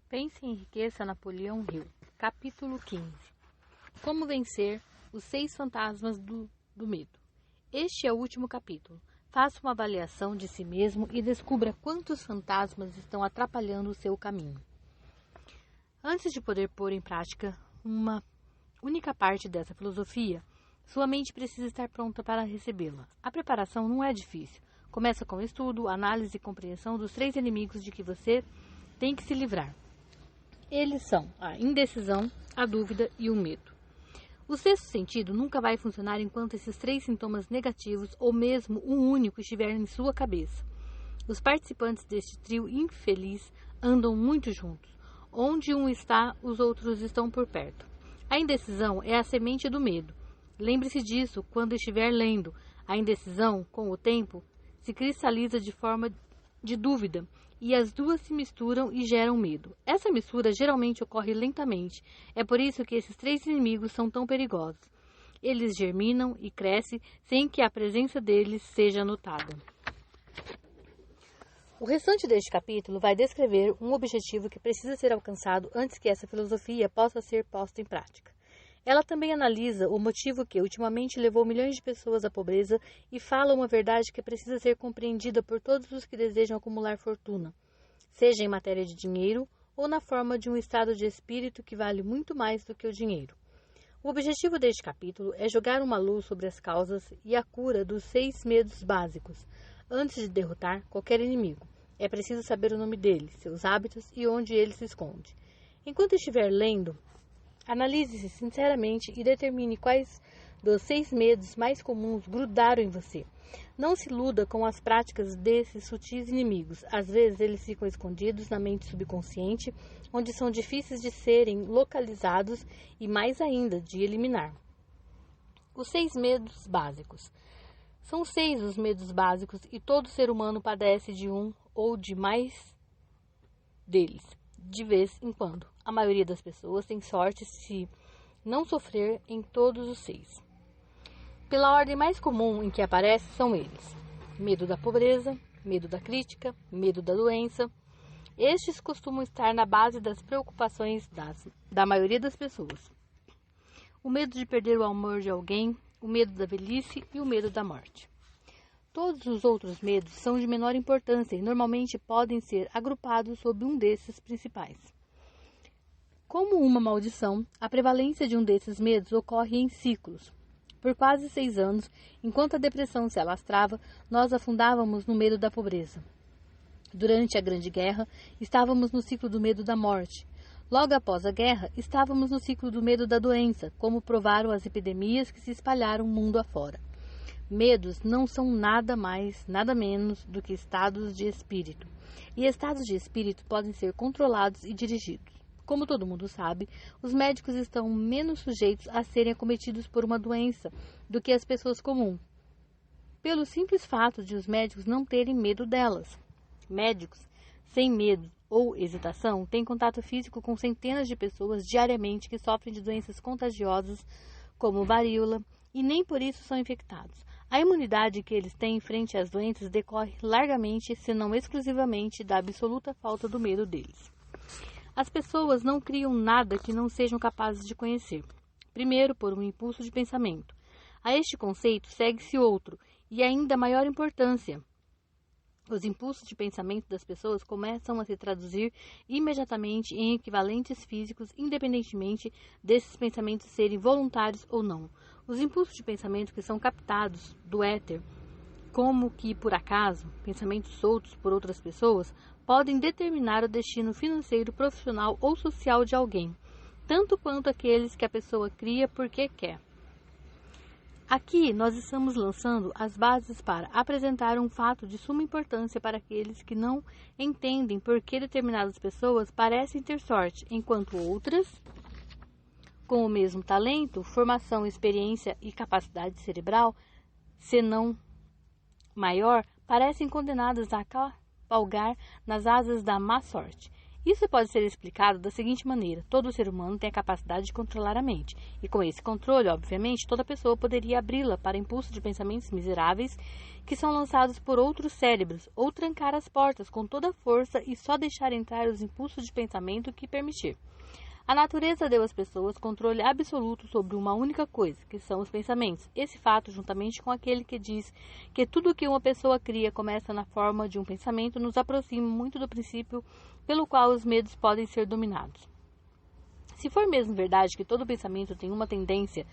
Pense em Riqueza, Napoleão Hill. Capítulo 15. Como vencer os 6 fantasmas do medo. Este é o último capítulo. Faça uma avaliação de si mesmo e descubra quantos fantasmas estão atrapalhando o seu caminho. Antes de poder pôr em prática uma única parte dessa filosofia, sua mente precisa estar pronta para recebê-la. A preparação não é difícil. Começa com o estudo, análise e compreensão dos 3 inimigos de que você tem que se livrar. Eles são a indecisão, a dúvida e o medo. O sexto sentido nunca vai funcionar enquanto esses 3 sintomas negativos, ou mesmo um único, estiver em sua cabeça. Os participantes deste trio infeliz andam muito juntos. Onde um está, os outros estão por perto. A indecisão é a semente do medo. Lembre-se disso quando estiver lendo. A indecisão, com o tempo, se cristaliza de forma de dúvida, e as duas se misturam e geram medo. Essa mistura geralmente ocorre lentamente. É por isso que esses 3 inimigos são tão perigosos. Eles germinam e crescem sem que a presença deles seja notada. O restante deste capítulo vai descrever um objetivo que precisa ser alcançado antes que essa filosofia possa ser posta em prática. Ela também analisa o motivo que ultimamente levou milhões de pessoas à pobreza e fala uma verdade que precisa ser compreendida por todos os que desejam acumular fortuna, seja em matéria de dinheiro ou na forma de um estado de espírito que vale muito mais do que o dinheiro. O objetivo deste capítulo é jogar uma luz sobre as causas e a cura dos 6 medos básicos. Antes de derrotar qualquer inimigo, é preciso saber o nome dele, seus hábitos e onde ele se esconde. Enquanto estiver lendo, analise-se sinceramente e determine quais dos 6 medos mais comuns grudaram em você. Não se iluda com as práticas desses sutis inimigos. Às vezes eles ficam escondidos na mente subconsciente, onde são difíceis de serem localizados e, mais ainda, de eliminar. Os 6 medos básicos. São 6 os medos básicos e todo ser humano padece de um ou de mais deles, de vez em quando. A maioria das pessoas tem sorte se não sofrer em todos os 6. Pela ordem mais comum em que aparece são eles: medo da pobreza, medo da crítica, medo da doença. Estes costumam estar na base das preocupações da maioria das pessoas. O medo de perder o amor de alguém, o medo da velhice e o medo da morte. Todos os outros medos são de menor importância e normalmente podem ser agrupados sob um desses principais. Como uma maldição, a prevalência de um desses medos ocorre em ciclos. Por quase 6 anos, enquanto a depressão se alastrava, nós afundávamos no medo da pobreza. Durante a Grande Guerra, estávamos no ciclo do medo da morte. Logo após a guerra, estávamos no ciclo do medo da doença, como provaram as epidemias que se espalharam mundo afora. Medos não são nada mais, nada menos do que estados de espírito. E estados de espírito podem ser controlados e dirigidos. Como todo mundo sabe, os médicos estão menos sujeitos a serem acometidos por uma doença do que as pessoas comuns, pelo simples fato de os médicos não terem medo delas. Médicos sem medo ou hesitação têm contato físico com centenas de pessoas diariamente que sofrem de doenças contagiosas como varíola e nem por isso são infectados. A imunidade que eles têm frente às doenças decorre largamente, se não exclusivamente, da absoluta falta do medo deles. As pessoas não criam nada que não sejam capazes de conhecer. Primeiro, por um impulso de pensamento. A este conceito segue-se outro, e ainda maior importância. Os impulsos de pensamento das pessoas começam a se traduzir imediatamente em equivalentes físicos, independentemente desses pensamentos serem voluntários ou não. Os impulsos de pensamento que são captados do éter, como que por acaso, pensamentos soltos por outras pessoas, podem determinar o destino financeiro, profissional ou social de alguém, tanto quanto aqueles que a pessoa cria porque quer. Aqui nós estamos lançando as bases para apresentar um fato de suma importância para aqueles que não entendem por que determinadas pessoas parecem ter sorte, enquanto outras, com o mesmo talento, formação, experiência e capacidade cerebral, se não maior, parecem condenadas a cavalgar nas asas da má sorte. Isso pode ser explicado da seguinte maneira: todo ser humano tem a capacidade de controlar a mente, e com esse controle, obviamente, toda pessoa poderia abri-la para impulsos de pensamentos miseráveis que são lançados por outros cérebros, ou trancar as portas com toda a força e só deixar entrar os impulsos de pensamento que permitir. A natureza deu às pessoas controle absoluto sobre uma única coisa, que são os pensamentos. Esse fato, juntamente com aquele que diz que tudo o que uma pessoa cria começa na forma de um pensamento, nos aproxima muito do princípio pelo qual os medos podem ser dominados. Se for mesmo verdade que todo pensamento tem uma tendência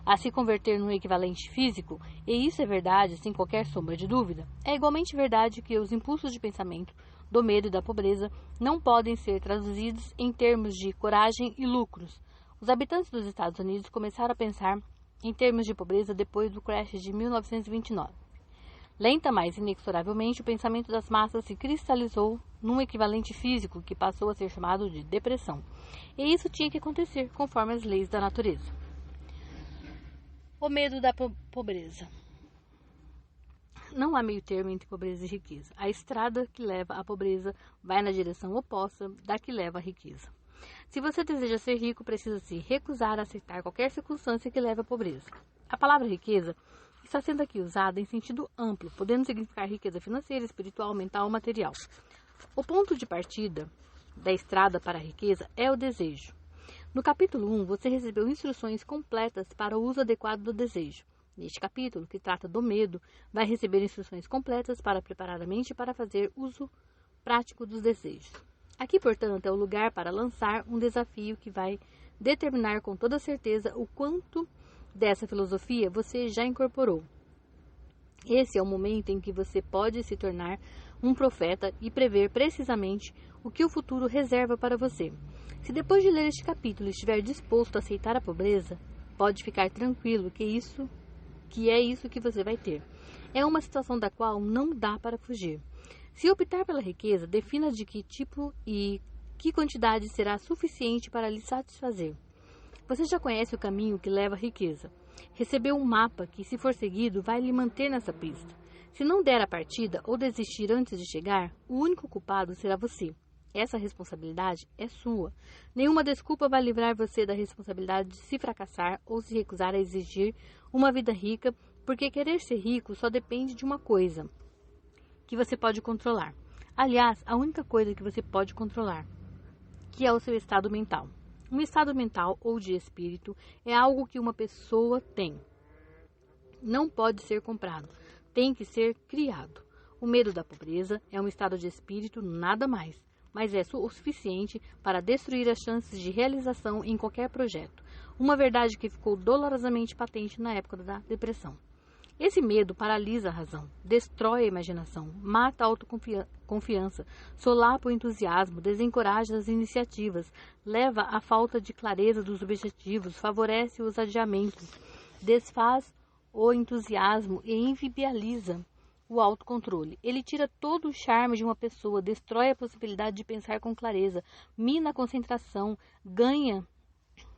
a se converter num equivalente físico, e isso é verdade sem qualquer sombra de dúvida, é igualmente verdade que os impulsos de pensamento do medo e da pobreza não podem ser traduzidos em termos de coragem e lucros. Os habitantes dos Estados Unidos começaram a pensar em termos de pobreza depois do crash de 1929. Lenta, mas inexoravelmente, o pensamento das massas se cristalizou num equivalente físico que passou a ser chamado de depressão. E isso tinha que acontecer conforme as leis da natureza. O medo da pobreza. Não há meio termo entre pobreza e riqueza. A estrada que leva à pobreza vai na direção oposta da que leva à riqueza. Se você deseja ser rico, precisa se recusar a aceitar qualquer circunstância que leve à pobreza. A palavra riqueza está sendo aqui usada em sentido amplo, podendo significar riqueza financeira, espiritual, mental ou material. O ponto de partida da estrada para a riqueza é o desejo. No capítulo 1, você recebeu instruções completas para o uso adequado do desejo. Neste capítulo, que trata do medo, vai receber instruções completas para preparar a mente para fazer uso prático dos desejos. Aqui, portanto, é o lugar para lançar um desafio que vai determinar com toda certeza o quanto dessa filosofia você já incorporou. Esse é o momento em que você pode se tornar um profeta e prever precisamente o que o futuro reserva para você. Se depois de ler este capítulo estiver disposto a aceitar a pobreza, pode ficar tranquilo que é isso que você vai ter. É uma situação da qual não dá para fugir. Se optar pela riqueza, defina de que tipo e que quantidade será suficiente para lhe satisfazer. Você já conhece o caminho que leva à riqueza. Recebeu um mapa que, se for seguido, vai lhe manter nessa pista. Se não der a partida ou desistir antes de chegar, o único culpado será você. Essa responsabilidade é sua. Nenhuma desculpa vai livrar você da responsabilidade de se fracassar ou se recusar a exigir uma vida rica, porque querer ser rico só depende de uma coisa que você pode controlar. Aliás, a única coisa que você pode controlar, que é o seu estado mental. Um estado mental ou de espírito é algo que uma pessoa tem. Não pode ser comprado, tem que ser criado. O medo da pobreza é um estado de espírito, nada mais, mas é o suficiente para destruir as chances de realização em qualquer projeto. Uma verdade que ficou dolorosamente patente na época da depressão. Esse medo paralisa a razão, destrói a imaginação, mata a autoconfiança, solapa o entusiasmo, desencoraja as iniciativas, leva à falta de clareza dos objetivos, favorece os adiamentos, desfaz o entusiasmo e inviabiliza o autocontrole. Ele tira todo o charme de uma pessoa, destrói a possibilidade de pensar com clareza, mina a concentração, ganha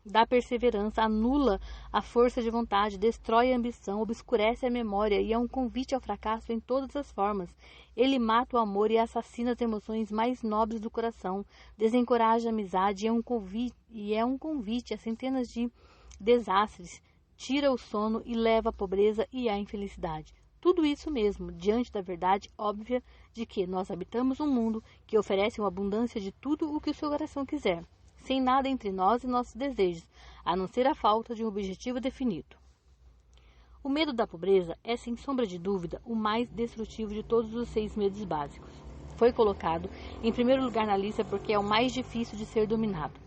da perseverança, anula a força de vontade, destrói a ambição, obscurece a memória e é um convite ao fracasso em todas as formas. Ele mata o amor e assassina as emoções mais nobres do coração, desencoraja a amizade e é um convite a centenas de desastres, tira o sono e leva à pobreza e à infelicidade. Tudo isso mesmo, diante da verdade óbvia de que nós habitamos um mundo que oferece uma abundância de tudo o que o seu coração quiser, sem nada entre nós e nossos desejos, a não ser a falta de um objetivo definido. O medo da pobreza é, sem sombra de dúvida, o mais destrutivo de todos os 6 medos básicos. Foi colocado em primeiro lugar na lista porque é o mais difícil de ser dominado.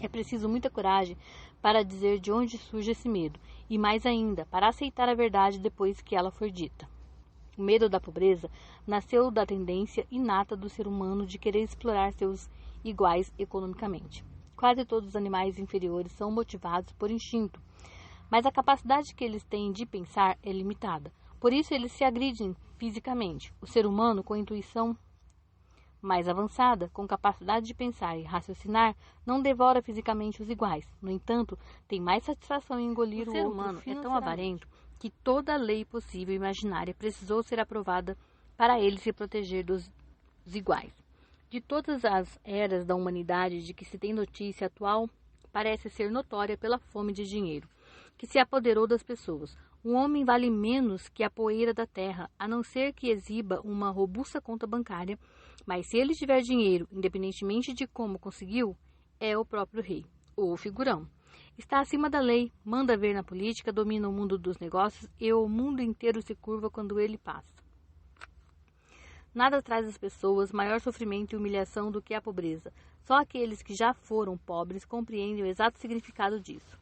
É preciso muita coragem para dizer de onde surge esse medo, e mais ainda, para aceitar a verdade depois que ela for dita. O medo da pobreza nasceu da tendência inata do ser humano de querer explorar seus iguais economicamente. Quase todos os animais inferiores são motivados por instinto, mas a capacidade que eles têm de pensar é limitada. Por isso eles se agridem fisicamente. O ser humano, com intuição mais avançada, com capacidade de pensar e raciocinar, não devora fisicamente os iguais. No entanto, tem mais satisfação em engolir o outro. O ser humano é tão avarento que toda a lei possível e imaginária precisou ser aprovada para ele se proteger dos iguais. De todas as eras da humanidade de que se tem notícia atual, parece ser notória pela fome de dinheiro, que se apoderou das pessoas. Um homem vale menos que a poeira da terra, a não ser que exiba uma robusta conta bancária, mas se ele tiver dinheiro, independentemente de como conseguiu, é o próprio rei, ou figurão. Está acima da lei, manda ver na política, domina o mundo dos negócios e o mundo inteiro se curva quando ele passa. Nada traz às pessoas maior sofrimento e humilhação do que a pobreza. Só aqueles que já foram pobres compreendem o exato significado disso.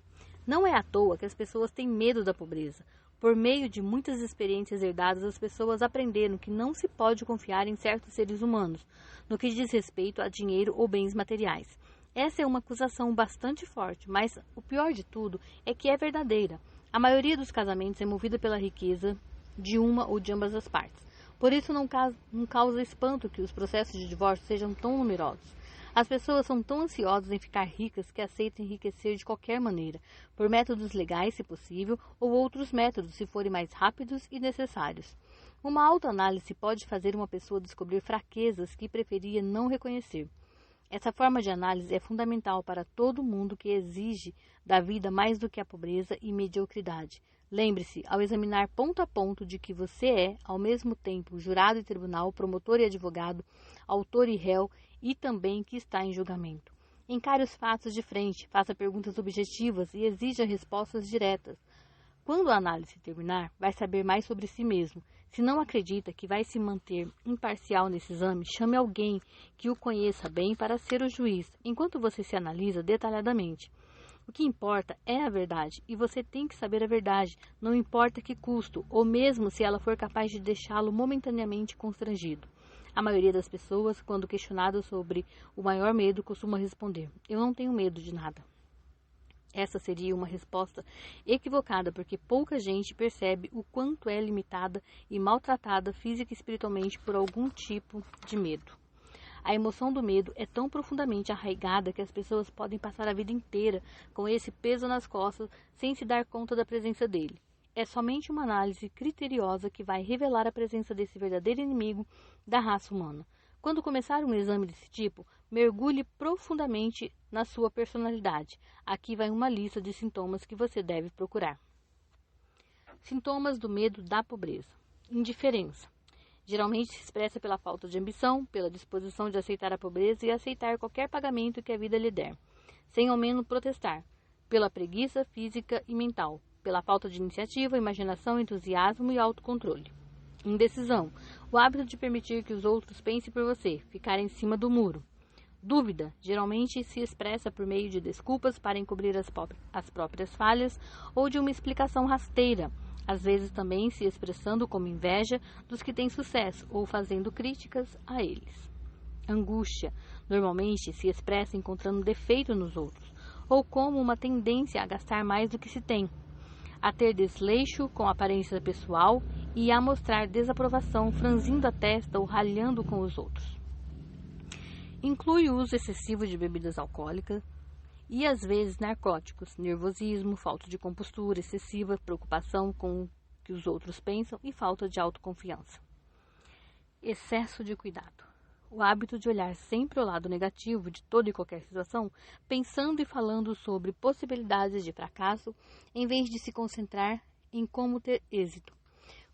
Não é à toa que as pessoas têm medo da pobreza. Por meio de muitas experiências herdadas, as pessoas aprenderam que não se pode confiar em certos seres humanos, no que diz respeito a dinheiro ou bens materiais. Essa é uma acusação bastante forte, mas o pior de tudo é que é verdadeira. A maioria dos casamentos é movida pela riqueza de uma ou de ambas as partes. Por isso não causa espanto que os processos de divórcio sejam tão numerosos. As pessoas são tão ansiosas em ficar ricas que aceitam enriquecer de qualquer maneira, por métodos legais, se possível, ou outros métodos, se forem mais rápidos e necessários. Uma autoanálise pode fazer uma pessoa descobrir fraquezas que preferia não reconhecer. Essa forma de análise é fundamental para todo mundo que exige da vida mais do que a pobreza e mediocridade. Lembre-se, ao examinar ponto a ponto de que você é, ao mesmo tempo, jurado e tribunal, promotor e advogado, autor e réu, e também que está em julgamento. Encare os fatos de frente, faça perguntas objetivas e exija respostas diretas. Quando a análise terminar, vai saber mais sobre si mesmo. Se não acredita que vai se manter imparcial nesse exame, chame alguém que o conheça bem para ser o juiz, enquanto você se analisa detalhadamente. O que importa é a verdade, e você tem que saber a verdade, não importa que custo, ou mesmo se ela for capaz de deixá-lo momentaneamente constrangido. A maioria das pessoas, quando questionado sobre o maior medo, costuma responder: eu não tenho medo de nada. Essa seria uma resposta equivocada, porque pouca gente percebe o quanto é limitada e maltratada física e espiritualmente por algum tipo de medo. A emoção do medo é tão profundamente arraigada que as pessoas podem passar a vida inteira com esse peso nas costas sem se dar conta da presença dele. É somente uma análise criteriosa que vai revelar a presença desse verdadeiro inimigo da raça humana. Quando começar um exame desse tipo, mergulhe profundamente na sua personalidade. Aqui vai uma lista de sintomas que você deve procurar. Sintomas do medo da pobreza. Indiferença. Geralmente se expressa pela falta de ambição, pela disposição de aceitar a pobreza e aceitar qualquer pagamento que a vida lhe der, sem ao menos protestar, pela preguiça física e mental, pela falta de iniciativa, imaginação, entusiasmo e autocontrole. Indecisão, o hábito de permitir que os outros pensem por você, ficar em cima do muro. Dúvida, geralmente se expressa por meio de desculpas para encobrir as próprias falhas ou de uma explicação rasteira, às vezes também se expressando como inveja dos que têm sucesso ou fazendo críticas a eles. Angústia, normalmente se expressa encontrando defeito nos outros, ou como uma tendência a gastar mais do que se tem, a ter desleixo com a aparência pessoal e a mostrar desaprovação franzindo a testa ou ralhando com os outros. Inclui o uso excessivo de bebidas alcoólicas e às vezes narcóticos, nervosismo, falta de compostura excessiva, preocupação com o que os outros pensam e falta de autoconfiança. Excesso de cuidado. O hábito de olhar sempre o lado negativo de toda e qualquer situação, pensando e falando sobre possibilidades de fracasso, em vez de se concentrar em como ter êxito.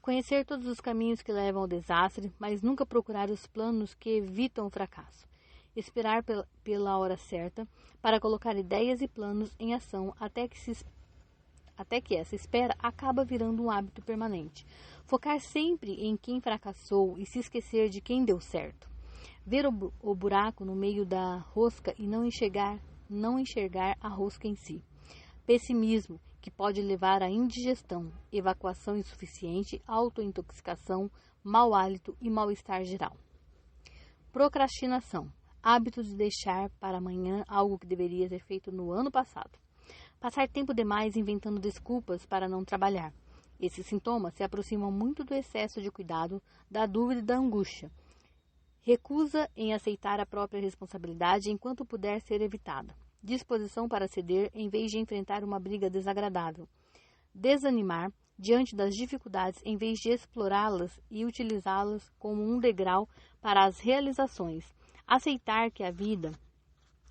Conhecer todos os caminhos que levam ao desastre, mas nunca procurar os planos que evitam o fracasso. Esperar pela hora certa para colocar ideias e planos em ação até que essa espera acaba virando um hábito permanente. Focar sempre em quem fracassou e se esquecer de quem deu certo. Ver o buraco no meio da rosca e não enxergar a rosca em si. Pessimismo, que pode levar à indigestão, evacuação insuficiente, autointoxicação, mau hálito e mal-estar geral. Procrastinação, hábito de deixar para amanhã algo que deveria ser feito no ano passado. Passar tempo demais inventando desculpas para não trabalhar. Esses sintomas se aproximam muito do excesso de cuidado, da dúvida e da angústia. Recusa em aceitar a própria responsabilidade enquanto puder ser evitada. Disposição para ceder em vez de enfrentar uma briga desagradável. Desanimar diante das dificuldades em vez de explorá-las e utilizá-las como um degrau para as realizações. Aceitar que a vida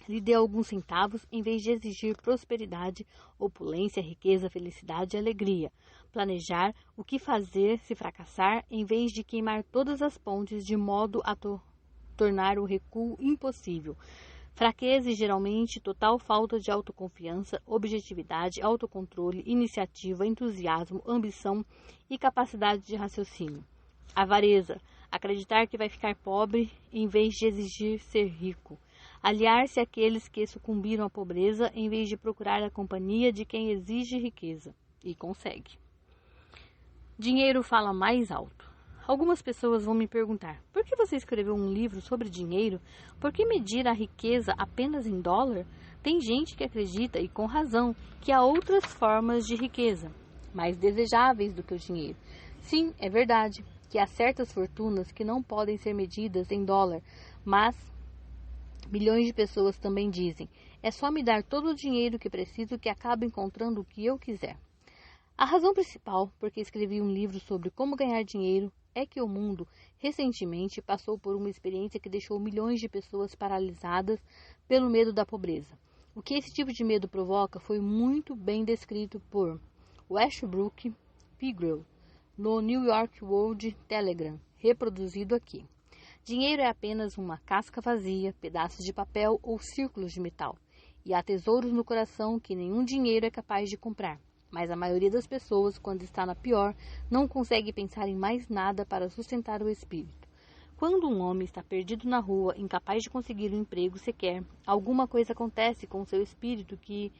lhe dê alguns centavos em vez de exigir prosperidade, opulência, riqueza, felicidade e alegria. Planejar o que fazer se fracassar em vez de queimar todas as pontes de modo a tornar o recuo impossível. Fraqueza e geralmente total falta de autoconfiança, objetividade, autocontrole, iniciativa, entusiasmo, ambição e capacidade de raciocínio. Avareza, acreditar que vai ficar pobre em vez de exigir ser rico. Aliar-se àqueles que sucumbiram à pobreza em vez de procurar a companhia de quem exige riqueza. E consegue. Dinheiro fala mais alto. Algumas pessoas vão me perguntar, por que você escreveu um livro sobre dinheiro? Por que medir a riqueza apenas em dólar? Tem gente que acredita, e com razão, que há outras formas de riqueza, mais desejáveis do que o dinheiro. Sim, é verdade, que há certas fortunas que não podem ser medidas em dólar, mas milhões de pessoas também dizem, é só me dar todo o dinheiro que preciso que acabo encontrando o que eu quiser. A razão principal por que escrevi um livro sobre como ganhar dinheiro é que o mundo, recentemente, passou por uma experiência que deixou milhões de pessoas paralisadas pelo medo da pobreza. O que esse tipo de medo provoca foi muito bem descrito por Westbrook Pigrew no New York World Telegram, reproduzido aqui. Dinheiro é apenas uma casca vazia, pedaços de papel ou círculos de metal. E há tesouros no coração que nenhum dinheiro é capaz de comprar. Mas a maioria das pessoas, quando está na pior, não consegue pensar em mais nada para sustentar o espírito. Quando um homem está perdido na rua, incapaz de conseguir um emprego sequer, alguma coisa acontece com o seu espírito que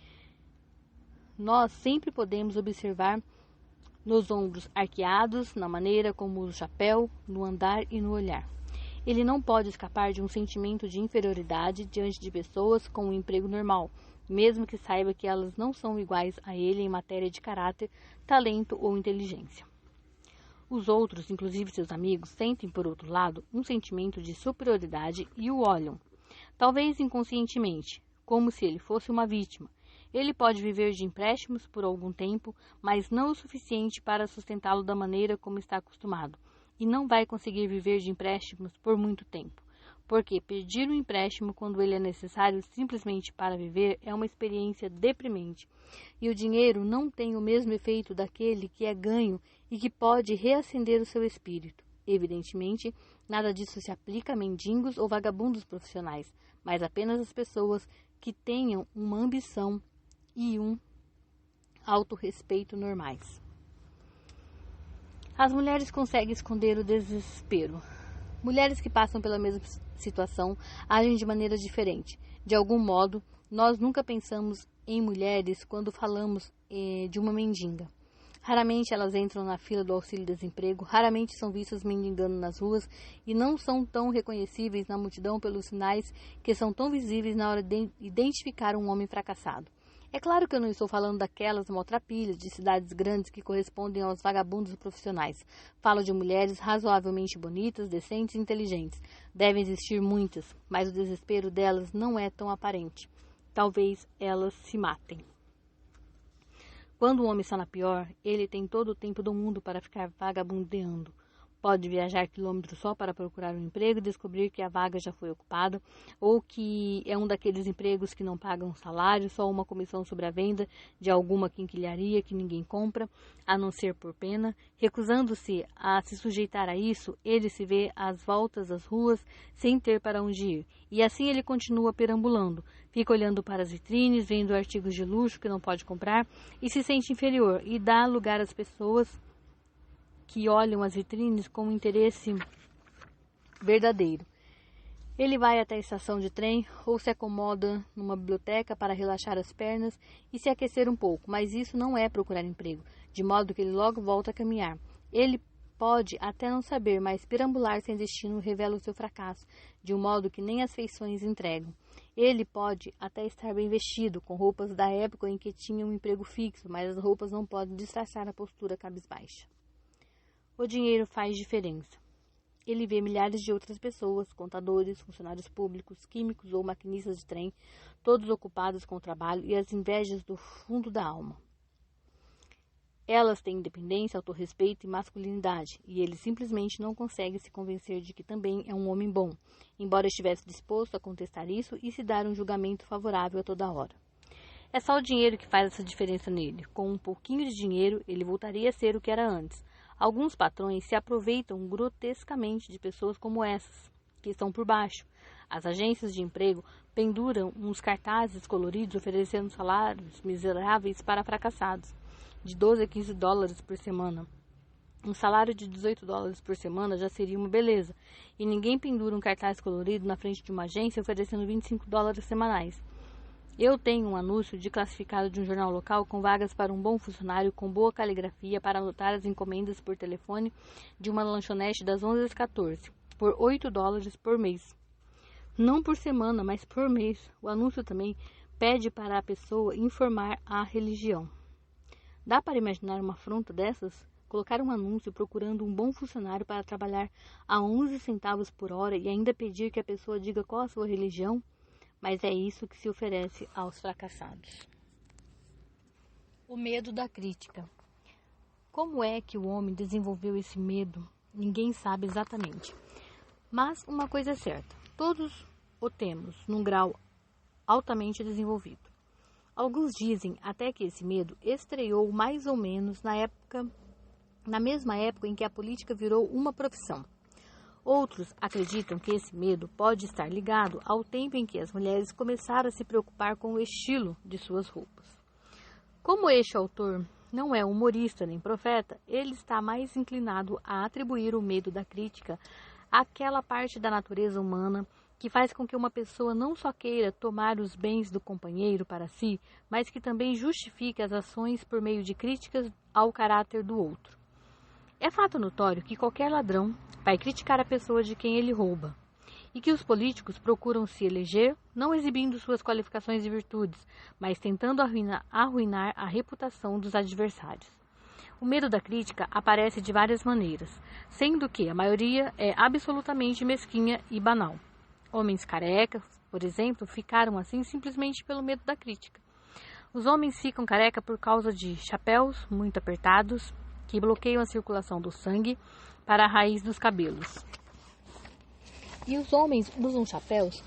nós sempre podemos observar nos ombros arqueados, na maneira como usa o chapéu, no andar e no olhar. Ele não pode escapar de um sentimento de inferioridade diante de pessoas com um emprego normal, mesmo que saiba que elas não são iguais a ele em matéria de caráter, talento ou inteligência. Os outros, inclusive seus amigos, sentem, por outro lado, um sentimento de superioridade e o olham, talvez inconscientemente, como se ele fosse uma vítima. Ele pode viver de empréstimos por algum tempo, mas não o suficiente para sustentá-lo da maneira como está acostumado, e não vai conseguir viver de empréstimos por muito tempo. Porque pedir um empréstimo quando ele é necessário simplesmente para viver é uma experiência deprimente. E o dinheiro não tem o mesmo efeito daquele que é ganho e que pode reacender o seu espírito. Evidentemente, nada disso se aplica a mendigos ou vagabundos profissionais, mas apenas às pessoas que tenham uma ambição e um autorrespeito normais. As mulheres conseguem esconder o desespero. Mulheres que passam pela mesma situação agem de maneira diferente. De algum modo, nós nunca pensamos em mulheres quando falamos de uma mendiga. Raramente elas entram na fila do auxílio-desemprego, raramente são vistas mendigando nas ruas e não são tão reconhecíveis na multidão pelos sinais que são tão visíveis na hora de identificar um homem fracassado. É claro que eu não estou falando daquelas maltrapilhas de cidades grandes que correspondem aos vagabundos profissionais. Falo de mulheres razoavelmente bonitas, decentes e inteligentes. Devem existir muitas, mas o desespero delas não é tão aparente. Talvez elas se matem. Quando o homem está na pior, ele tem todo o tempo do mundo para ficar vagabundeando. Pode viajar quilômetros só para procurar um emprego e descobrir que a vaga já foi ocupada, ou que é um daqueles empregos que não pagam salário, só uma comissão sobre a venda de alguma quinquilharia que ninguém compra, a não ser por pena. Recusando-se a se sujeitar a isso, ele se vê às voltas das ruas sem ter para onde ir. E assim ele continua perambulando, fica olhando para as vitrines, vendo artigos de luxo que não pode comprar e se sente inferior e dá lugar às pessoas que olham as vitrines com um interesse verdadeiro. Ele vai até a estação de trem ou se acomoda numa biblioteca para relaxar as pernas e se aquecer um pouco, mas isso não é procurar emprego, de modo que ele logo volta a caminhar. Ele pode até não saber, mas perambular sem destino revela o seu fracasso, de um modo que nem as feições entregam. Ele pode até estar bem vestido, com roupas da época em que tinha um emprego fixo, mas as roupas não podem disfarçar a postura cabisbaixa. O dinheiro faz diferença. Ele vê milhares de outras pessoas, contadores, funcionários públicos, químicos ou maquinistas de trem, todos ocupados com o trabalho e as invejas do fundo da alma. Elas têm independência, autorrespeito e masculinidade, e ele simplesmente não consegue se convencer de que também é um homem bom, embora estivesse disposto a contestar isso e se dar um julgamento favorável a toda hora. É só o dinheiro que faz essa diferença nele. Com um pouquinho de dinheiro, ele voltaria a ser o que era antes. Alguns patrões se aproveitam grotescamente de pessoas como essas, que estão por baixo. As agências de emprego penduram uns cartazes coloridos oferecendo salários miseráveis para fracassados, de 12 a 15 dólares por semana. Um salário de 18 dólares por semana já seria uma beleza, e ninguém pendura um cartaz colorido na frente de uma agência oferecendo 25 dólares semanais. Eu tenho um anúncio de classificado de um jornal local com vagas para um bom funcionário com boa caligrafia para anotar as encomendas por telefone de uma lanchonete das 11 às 14, por 8 dólares por mês. Não por semana, mas por mês. O anúncio também pede para a pessoa informar a religião. Dá para imaginar uma afronta dessas? Colocar um anúncio procurando um bom funcionário para trabalhar a 11 centavos por hora e ainda pedir que a pessoa diga qual a sua religião? Mas é isso que se oferece aos fracassados. O medo da crítica. Como é que o homem desenvolveu esse medo? Ninguém sabe exatamente. Mas uma coisa é certa, todos o temos num grau altamente desenvolvido. Alguns dizem até que esse medo estreou mais ou menos na mesma época em que a política virou uma profissão. Outros acreditam que esse medo pode estar ligado ao tempo em que as mulheres começaram a se preocupar com o estilo de suas roupas. Como este autor não é humorista nem profeta, ele está mais inclinado a atribuir o medo da crítica àquela parte da natureza humana que faz com que uma pessoa não só queira tomar os bens do companheiro para si, mas que também justifique as ações por meio de críticas ao caráter do outro. É fato notório que qualquer ladrão vai criticar a pessoa de quem ele rouba, e que os políticos procuram se eleger não exibindo suas qualificações e virtudes, mas tentando arruinar a reputação dos adversários. O medo da crítica aparece de várias maneiras, sendo que a maioria é absolutamente mesquinha e banal. Homens carecas, por exemplo, ficaram assim simplesmente pelo medo da crítica. Os homens ficam careca por causa de chapéus muito apertados, que bloqueiam a circulação do sangue para a raiz dos cabelos. E os homens usam chapéus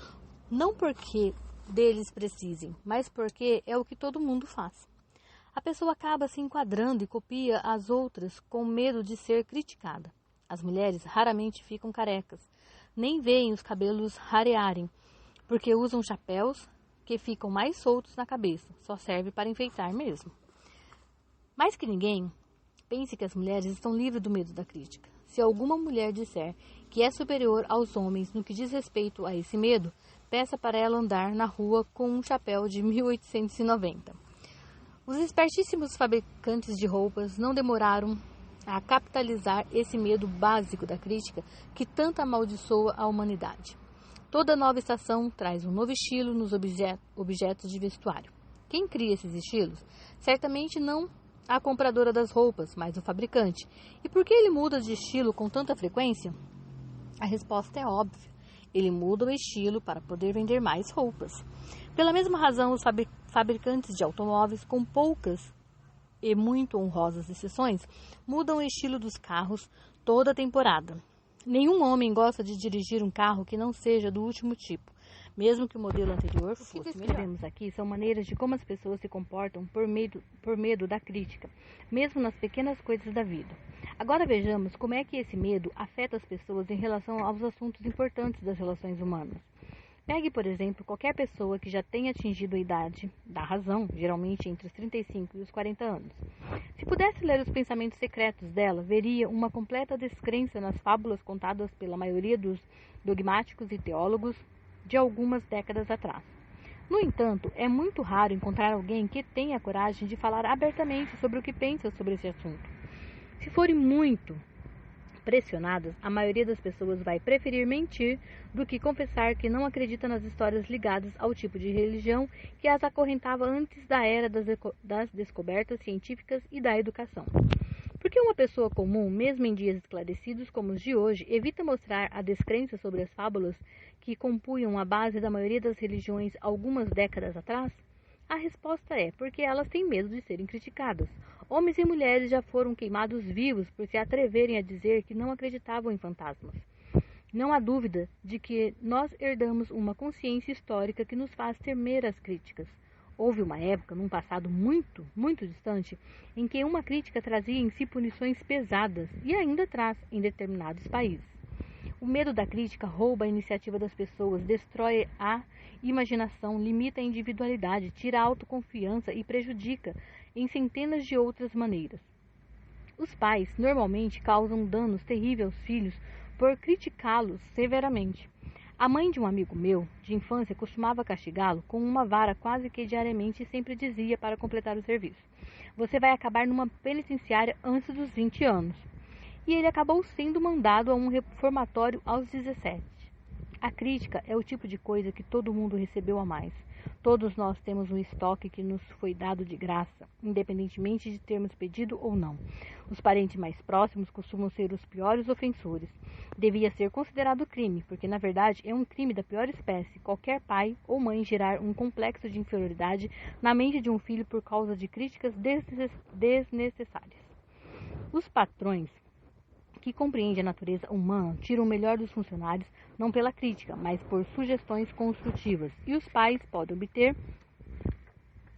não porque deles precisem, mas porque é o que todo mundo faz. A pessoa acaba se enquadrando e copia as outras com medo de ser criticada. As mulheres raramente ficam carecas, nem veem os cabelos rarearem, porque usam chapéus que ficam mais soltos na cabeça, só serve para enfeitar mesmo. Mais que ninguém, pense que as mulheres estão livres do medo da crítica. Se alguma mulher disser que é superior aos homens no que diz respeito a esse medo, peça para ela andar na rua com um chapéu de 1890. Os espertíssimos fabricantes de roupas não demoraram a capitalizar esse medo básico da crítica que tanto amaldiçoa a humanidade. Toda nova estação traz um novo estilo nos objetos de vestuário. Quem cria esses estilos? Certamente não a compradora das roupas, mas o fabricante. E por que ele muda de estilo com tanta frequência? A resposta é óbvia. Ele muda o estilo para poder vender mais roupas. Pela mesma razão, os fabricantes de automóveis, com poucas e muito honrosas exceções, mudam o estilo dos carros toda a temporada. Nenhum homem gosta de dirigir um carro que não seja do último tipo, mesmo que o modelo anterior fosse melhor. O que descrevemos aqui são maneiras de como as pessoas se comportam por medo da crítica, mesmo nas pequenas coisas da vida. Agora vejamos como é que esse medo afeta as pessoas em relação aos assuntos importantes das relações humanas. Pegue, por exemplo, qualquer pessoa que já tenha atingido a idade da razão, geralmente entre os 35 e os 40 anos. Se pudesse ler os pensamentos secretos dela, veria uma completa descrença nas fábulas contadas pela maioria dos dogmáticos e teólogos de algumas décadas atrás. No entanto, é muito raro encontrar alguém que tenha a coragem de falar abertamente sobre o que pensa sobre esse assunto. Se forem muito pressionadas, a maioria das pessoas vai preferir mentir do que confessar que não acredita nas histórias ligadas ao tipo de religião que as acorrentava antes da era das descobertas científicas e da educação. Porque uma pessoa comum, mesmo em dias esclarecidos como os de hoje, evita mostrar a descrença sobre as fábulas que compunham a base da maioria das religiões algumas décadas atrás? A resposta é porque elas têm medo de serem criticadas. Homens e mulheres já foram queimados vivos por se atreverem a dizer que não acreditavam em fantasmas. Não há dúvida de que nós herdamos uma consciência histórica que nos faz temer as críticas. Houve uma época, num passado muito, muito distante, em que uma crítica trazia em si punições pesadas e ainda traz em determinados países. O medo da crítica rouba a iniciativa das pessoas, destrói a imaginação, limita a individualidade, tira a autoconfiança e prejudica em centenas de outras maneiras. Os pais normalmente causam danos terríveis aos filhos por criticá-los severamente. A mãe de um amigo meu, de infância, costumava castigá-lo com uma vara quase que diariamente e sempre dizia para completar o serviço: "Você vai acabar numa penitenciária antes dos 20 anos." E ele acabou sendo mandado a um reformatório aos 17. A crítica é o tipo de coisa que todo mundo recebeu a mais. Todos nós temos um estoque que nos foi dado de graça, independentemente de termos pedido ou não. Os parentes mais próximos costumam ser os piores ofensores. Devia ser considerado crime, porque na verdade é um crime da pior espécie qualquer pai ou mãe gerar um complexo de inferioridade na mente de um filho por causa de críticas desnecessárias. Os patrões que compreendem a natureza humana tiram o melhor dos funcionários não pela crítica, mas por sugestões construtivas, e os pais podem obter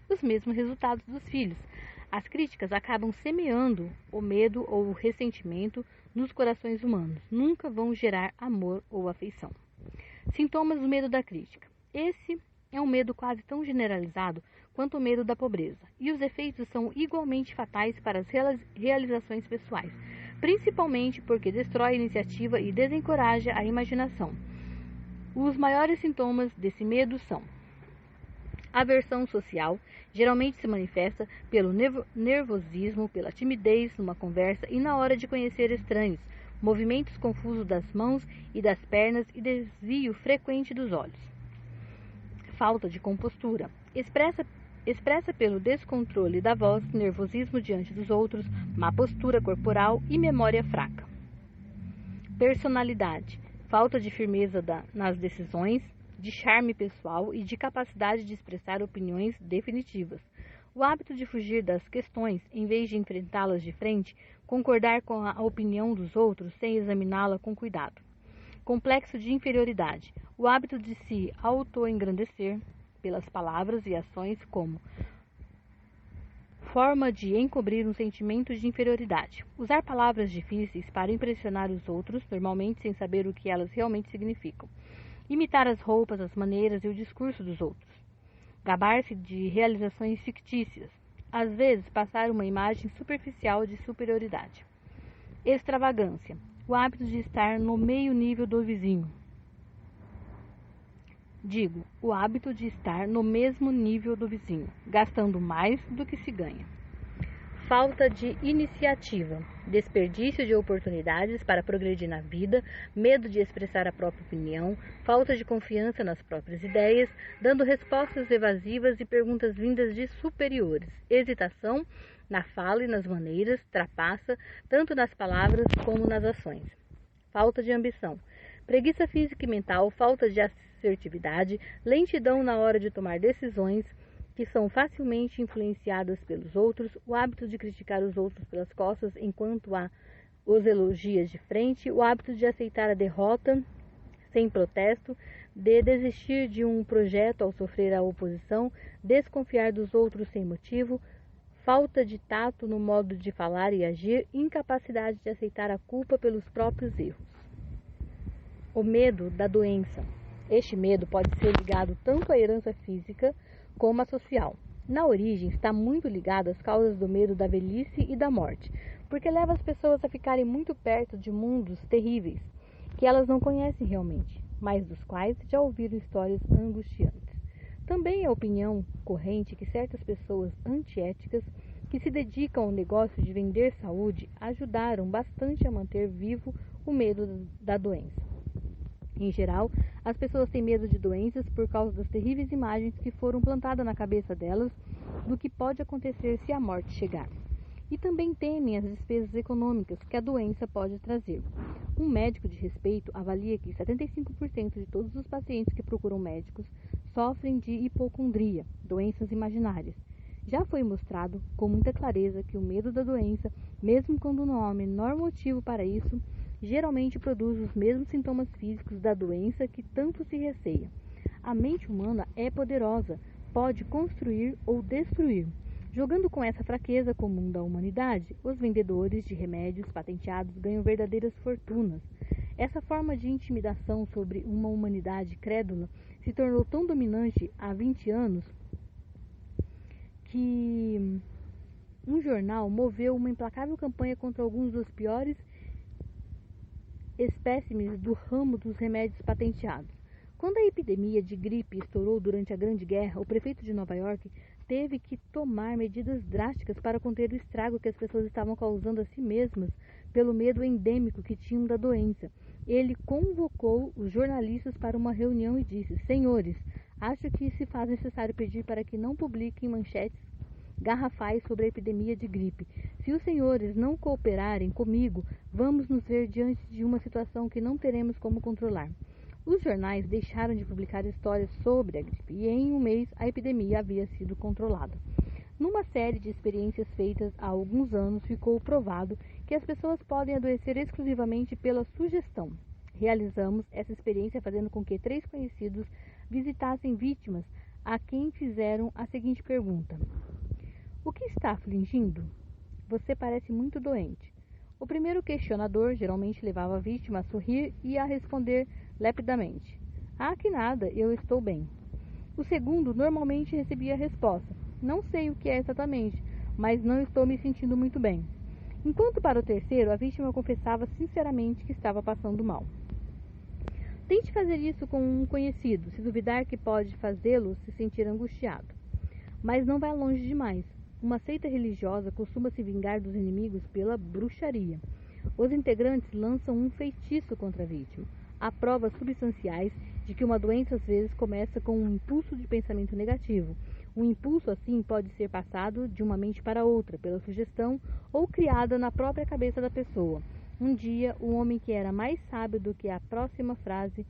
os mesmos resultados dos filhos. As críticas acabam semeando o medo ou o ressentimento nos corações humanos, nunca vão gerar amor ou afeição. Sintomas do medo da crítica. Esse é um medo quase tão generalizado quanto o medo da pobreza, e os efeitos são igualmente fatais para as realizações pessoais, principalmente porque destrói a iniciativa e desencoraja a imaginação. Os maiores sintomas desse medo são: aversão social, geralmente se manifesta pelo nervosismo, pela timidez numa conversa e na hora de conhecer estranhos, movimentos confusos das mãos e das pernas e desvio frequente dos olhos. Falta de compostura, expressa pelo descontrole da voz, nervosismo diante dos outros, má postura corporal e memória fraca. Personalidade, falta de firmeza nas decisões, de charme pessoal e de capacidade de expressar opiniões definitivas. O hábito de fugir das questões, em vez de enfrentá-las de frente, concordar com a opinião dos outros sem examiná-la com cuidado. Complexo de inferioridade, o hábito de se auto-engrandecer pelas palavras e ações como forma de encobrir um sentimento de inferioridade. Usar palavras difíceis para impressionar os outros, normalmente sem saber o que elas realmente significam. Imitar as roupas, as maneiras e o discurso dos outros. Gabar-se de realizações fictícias. Às vezes, passar uma imagem superficial de superioridade. Extravagância, o hábito de estar no meio nível do vizinho. O hábito de estar no mesmo nível do vizinho, gastando mais do que se ganha. Falta de iniciativa, desperdício de oportunidades para progredir na vida, medo de expressar a própria opinião, falta de confiança nas próprias ideias, dando respostas evasivas e perguntas vindas de superiores, hesitação na fala e nas maneiras, trapaça, tanto nas palavras como nas ações. Falta de ambição, preguiça física e mental, falta de assertividade, lentidão na hora de tomar decisões, que são facilmente influenciadas pelos outros, o hábito de criticar os outros pelas costas enquanto os elogia de frente, o hábito de aceitar a derrota sem protesto, de desistir de um projeto ao sofrer a oposição, desconfiar dos outros sem motivo, falta de tato no modo de falar e agir, incapacidade de aceitar a culpa pelos próprios erros. O medo da doença. Este medo pode ser ligado tanto à herança física como a social. Na origem, está muito ligado às causas do medo da velhice e da morte, porque leva as pessoas a ficarem muito perto de mundos terríveis, que elas não conhecem realmente, mas dos quais já ouviram histórias angustiantes. Também é a opinião corrente que certas pessoas antiéticas que se dedicam ao negócio de vender saúde ajudaram bastante a manter vivo o medo da doença. Em geral, as pessoas têm medo de doenças por causa das terríveis imagens que foram plantadas na cabeça delas do que pode acontecer se a morte chegar. E também temem as despesas econômicas que a doença pode trazer. Um médico de respeito avalia que 75% de todos os pacientes que procuram médicos sofrem de hipocondria, doenças imaginárias. Já foi mostrado com muita clareza que o medo da doença, mesmo quando não há o menor motivo para isso, geralmente produz os mesmos sintomas físicos da doença que tanto se receia. A mente humana é poderosa, pode construir ou destruir. Jogando com essa fraqueza comum da humanidade, os vendedores de remédios patenteados ganham verdadeiras fortunas. Essa forma de intimidação sobre uma humanidade crédula se tornou tão dominante há 20 anos que um jornal moveu uma implacável campanha contra alguns dos piores espécimes do ramo dos remédios patenteados. Quando a epidemia de gripe estourou durante a Grande Guerra, o prefeito de Nova York teve que tomar medidas drásticas para conter o estrago que as pessoas estavam causando a si mesmas pelo medo endêmico que tinham da doença. Ele convocou os jornalistas para uma reunião e disse: Senhores, acho que se faz necessário pedir para que não publiquem manchetes garrafais sobre a epidemia de gripe. Se os senhores não cooperarem comigo, vamos nos ver diante de uma situação que não teremos como controlar. Os jornais deixaram de publicar histórias sobre a gripe e em um mês a epidemia havia sido controlada. Numa série de experiências feitas há alguns anos, ficou provado que as pessoas podem adoecer exclusivamente pela sugestão. Realizamos essa experiência fazendo com que 3 conhecidos visitassem vítimas a quem fizeram a seguinte pergunta: o que está afligindo? Você parece muito doente. O primeiro questionador geralmente levava a vítima a sorrir e a responder lepidamente: ah, que nada, eu estou bem. O segundo normalmente recebia a resposta: não sei o que é exatamente, mas não estou me sentindo muito bem. Enquanto para o terceiro, a vítima confessava sinceramente que estava passando mal. Tente fazer isso com um conhecido, se duvidar que pode fazê-lo se sentir angustiado. Mas não vá longe demais. Uma seita religiosa costuma se vingar dos inimigos pela bruxaria. Os integrantes lançam um feitiço contra a vítima. Há provas substanciais de que uma doença às vezes começa com um impulso de pensamento negativo. Um impulso assim pode ser passado de uma mente para outra, pela sugestão ou criada na própria cabeça da pessoa. Um dia, um homem que era mais sábio do que a próxima frase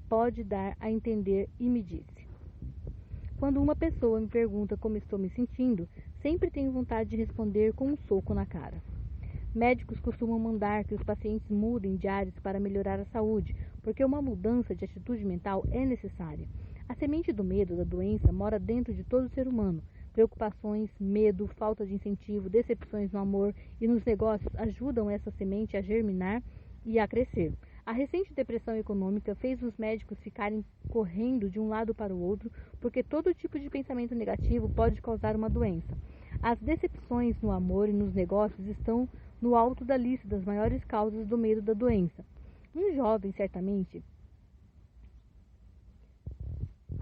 pode dar a entender e me disse: quando uma pessoa me pergunta como estou me sentindo, sempre tenho vontade de responder com um soco na cara. Médicos costumam mandar que os pacientes mudem de áreas para melhorar a saúde, porque uma mudança de atitude mental é necessária. A semente do medo da doença mora dentro de todo ser humano. Preocupações, medo, falta de incentivo, decepções no amor e nos negócios ajudam essa semente a germinar e a crescer. A recente depressão econômica fez os médicos ficarem correndo de um lado para o outro, porque todo tipo de pensamento negativo pode causar uma doença. As decepções no amor e nos negócios estão no alto da lista das maiores causas do medo da doença. Um jovem, certamente,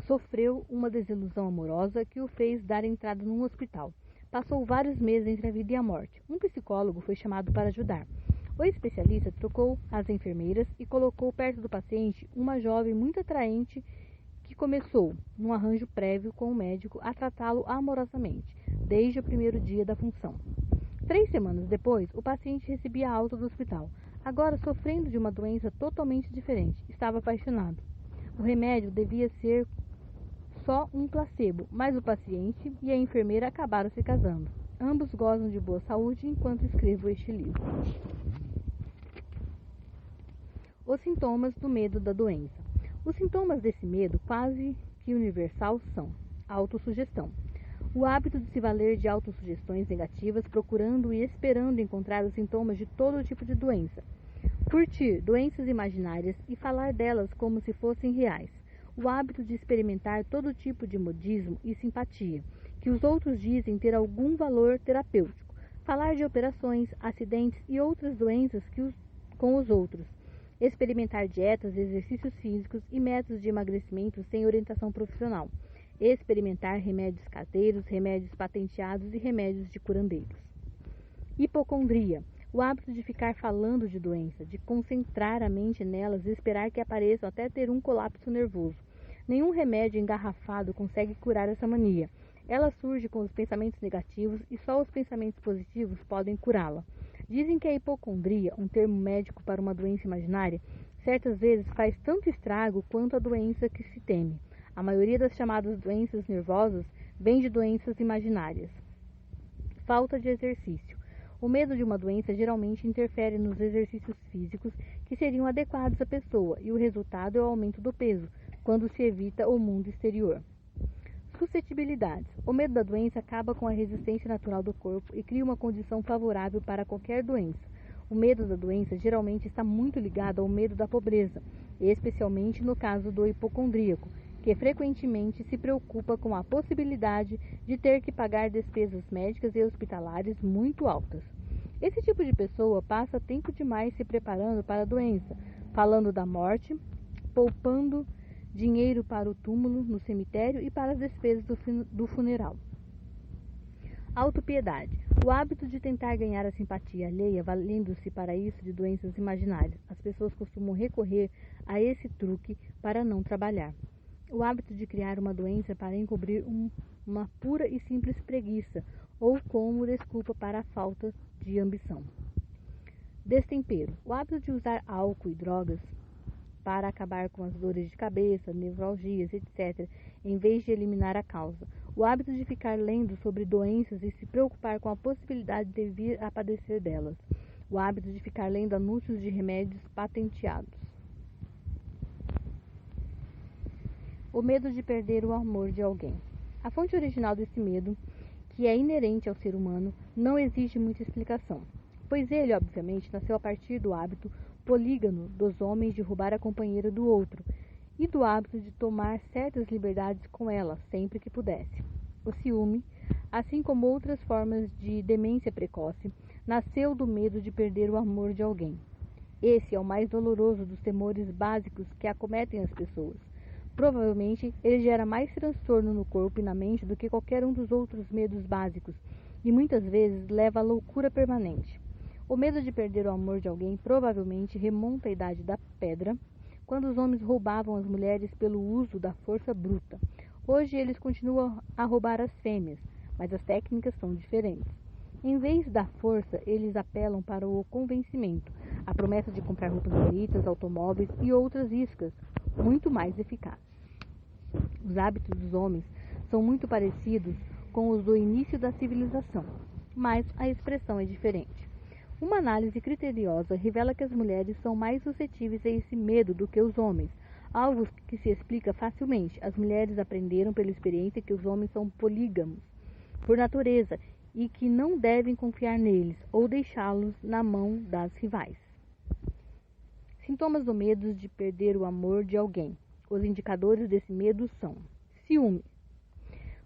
sofreu uma desilusão amorosa que o fez dar entrada num hospital. Passou vários meses entre a vida e a morte. Um psicólogo foi chamado para ajudar. O especialista trocou as enfermeiras e colocou perto do paciente uma jovem muito atraente que começou, num arranjo prévio com o médico, a tratá-lo amorosamente, desde o primeiro dia da função. 3 semanas depois, o paciente recebia alta do hospital. Agora, sofrendo de uma doença totalmente diferente, estava apaixonado. O remédio devia ser só um placebo, mas o paciente e a enfermeira acabaram se casando. Ambos gozam de boa saúde enquanto escrevo este livro. Os sintomas do medo da doença. Os sintomas desse medo, quase que universal, são autossugestão. O hábito de se valer de autossugestões negativas, procurando e esperando encontrar os sintomas de todo tipo de doença. Curtir doenças imaginárias e falar delas como se fossem reais. O hábito de experimentar todo tipo de modismo e simpatia, que os outros dizem ter algum valor terapêutico. Falar de operações, acidentes e outras doenças com os outros. Experimentar dietas, exercícios físicos e métodos de emagrecimento sem orientação profissional. Experimentar remédios caseiros, remédios patenteados e remédios de curandeiros. Hipocondria. O hábito de ficar falando de doença, de concentrar a mente nelas e esperar que apareçam até ter um colapso nervoso. Nenhum remédio engarrafado consegue curar essa mania. Ela surge com os pensamentos negativos e só os pensamentos positivos podem curá-la. Dizem que a hipocondria, um termo médico para uma doença imaginária, certas vezes faz tanto estrago quanto a doença que se teme. A maioria das chamadas doenças nervosas vem de doenças imaginárias. Falta de exercício. O medo de uma doença geralmente interfere nos exercícios físicos que seriam adequados à pessoa, e o resultado é o aumento do peso, quando se evita o mundo exterior. Suscetibilidades. O medo da doença acaba com a resistência natural do corpo e cria uma condição favorável para qualquer doença. O medo da doença geralmente está muito ligado ao medo da pobreza, especialmente no caso do hipocondríaco, que frequentemente se preocupa com a possibilidade de ter que pagar despesas médicas e hospitalares muito altas. Esse tipo de pessoa passa tempo demais se preparando para a doença, falando da morte, poupando dinheiro para o túmulo no cemitério e para as despesas do funeral. Autopiedade. O hábito de tentar ganhar a simpatia alheia, valendo-se para isso de doenças imaginárias. As pessoas costumam recorrer a esse truque para não trabalhar. O hábito de criar uma doença para encobrir uma pura e simples preguiça, ou como desculpa para a falta de ambição. Destempero. O hábito de usar álcool e drogas para acabar com as dores de cabeça, nevralgias, etc., em vez de eliminar a causa. O hábito de ficar lendo sobre doenças e se preocupar com a possibilidade de vir a padecer delas. O hábito de ficar lendo anúncios de remédios patenteados. O medo de perder o amor de alguém. A fonte original desse medo, que é inerente ao ser humano, não exige muita explicação, pois ele, obviamente, nasceu a partir do hábito polígamo dos homens de roubar a companheira do outro e do hábito de tomar certas liberdades com ela sempre que pudesse. O ciúme, assim como outras formas de demência precoce, nasceu do medo de perder o amor de alguém. Esse é o mais doloroso dos temores básicos que acometem as pessoas. Provavelmente, ele gera mais transtorno no corpo e na mente do que qualquer um dos outros medos básicos, e muitas vezes leva à loucura permanente. O medo de perder o amor de alguém provavelmente remonta à idade da pedra, quando os homens roubavam as mulheres pelo uso da força bruta. Hoje eles continuam a roubar as fêmeas, mas as técnicas são diferentes. Em vez da força, eles apelam para o convencimento, a promessa de comprar roupas bonitas, automóveis e outras iscas, muito mais eficazes. Os hábitos dos homens são muito parecidos com os do início da civilização, mas a expressão é diferente. Uma análise criteriosa revela que as mulheres são mais suscetíveis a esse medo do que os homens, algo que se explica facilmente. As mulheres aprenderam pela experiência que os homens são polígamos, por natureza, e que não devem confiar neles ou deixá-los na mão das rivais. Sintomas do medo de perder o amor de alguém. Os indicadores desse medo são: ciúme.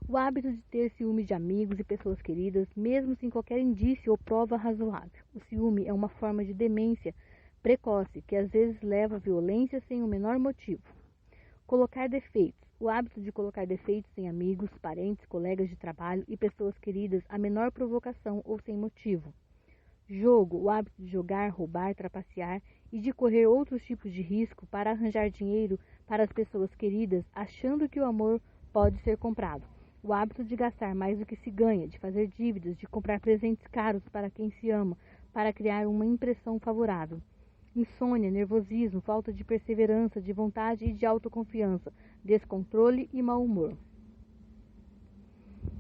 O hábito de ter ciúme de amigos e pessoas queridas, mesmo sem qualquer indício ou prova razoável. O ciúme é uma forma de demência precoce que às vezes leva à violência sem o menor motivo. Colocar defeitos. O hábito de colocar defeitos em amigos, parentes, colegas de trabalho e pessoas queridas à menor provocação ou sem motivo. Jogo. O hábito de jogar, roubar, trapacear e de correr outros tipos de risco para arranjar dinheiro para as pessoas queridas, achando que o amor pode ser comprado. O hábito de gastar mais do que se ganha, de fazer dívidas, de comprar presentes caros para quem se ama, para criar uma impressão favorável. Insônia, nervosismo, falta de perseverança, de vontade e de autoconfiança, descontrole e mau humor.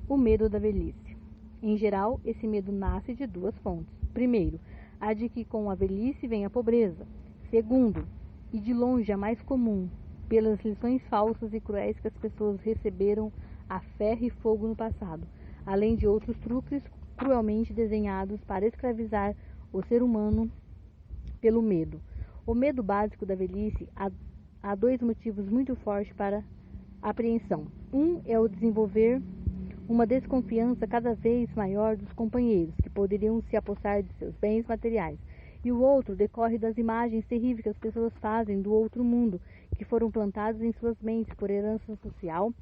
O medo da velhice. Em geral, esse medo nasce de duas fontes. Primeiro, a de que com a velhice vem a pobreza. Segundo, e de longe a mais comum, pelas lições falsas e cruéis que as pessoas receberam a ferro e fogo no passado, além de outros truques cruelmente desenhados para escravizar o ser humano pelo medo. O medo básico da velhice há dois motivos muito fortes para apreensão. Um é o desenvolver uma desconfiança cada vez maior dos companheiros, que poderiam se apossar de seus bens materiais, e o outro decorre das imagens terríveis que as pessoas fazem do outro mundo, que foram plantadas em suas mentes por herança social,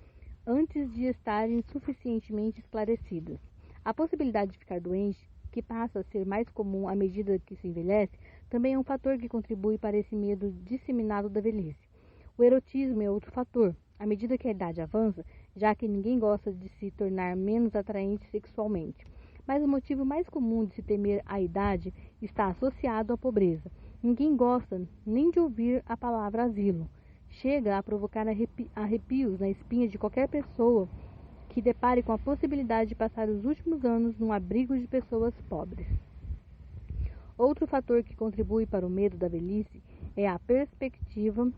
antes de estarem suficientemente esclarecidas. A possibilidade de ficar doente, que passa a ser mais comum à medida que se envelhece, também é um fator que contribui para esse medo disseminado da velhice. O erotismo é outro fator. À medida que a idade avança, já que ninguém gosta de se tornar menos atraente sexualmente. Mas o motivo mais comum de se temer a idade está associado à pobreza. Ninguém gosta nem de ouvir a palavra asilo, chega a provocar arrepios na espinha de qualquer pessoa que depare com a possibilidade de passar os últimos anos num abrigo de pessoas pobres. Outro fator que contribui para o medo da velhice é a perspectiva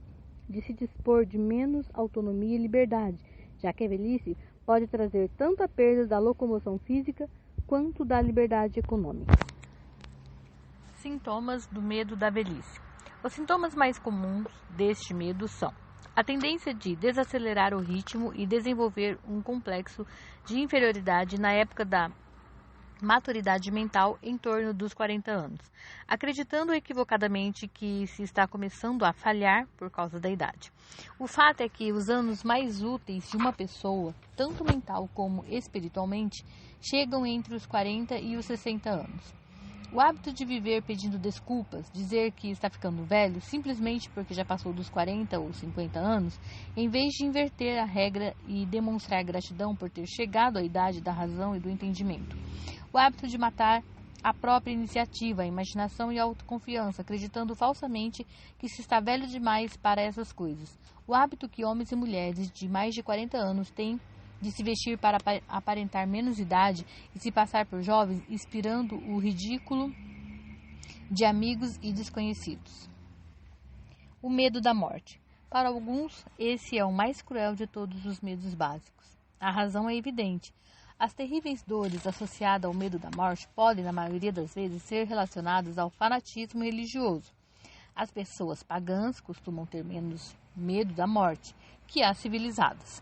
de se dispor de menos autonomia e liberdade, já que a velhice pode trazer tanto a perda da locomoção física quanto da liberdade econômica. Sintomas do medo da velhice. Os sintomas mais comuns deste medo são a tendência de desacelerar o ritmo e desenvolver um complexo de inferioridade na época da maturidade mental em torno dos 40 anos, acreditando equivocadamente que se está começando a falhar por causa da idade. O fato é que os anos mais úteis de uma pessoa, tanto mental como espiritualmente, chegam entre os 40 e os 60 anos. O hábito de viver pedindo desculpas, dizer que está ficando velho simplesmente porque já passou dos 40 ou 50 anos, em vez de inverter a regra e demonstrar gratidão por ter chegado à idade da razão e do entendimento. O hábito de matar a própria iniciativa, a imaginação e a autoconfiança, acreditando falsamente que se está velho demais para essas coisas. O hábito que homens e mulheres de mais de 40 anos têm de se vestir para aparentar menos idade e se passar por jovens, inspirando o ridículo de amigos e desconhecidos. O medo da morte. Para alguns, esse é o mais cruel de todos os medos básicos. A razão é evidente. As terríveis dores associadas ao medo da morte podem, na maioria das vezes, ser relacionadas ao fanatismo religioso. As pessoas pagãs costumam ter menos medo da morte que as civilizadas.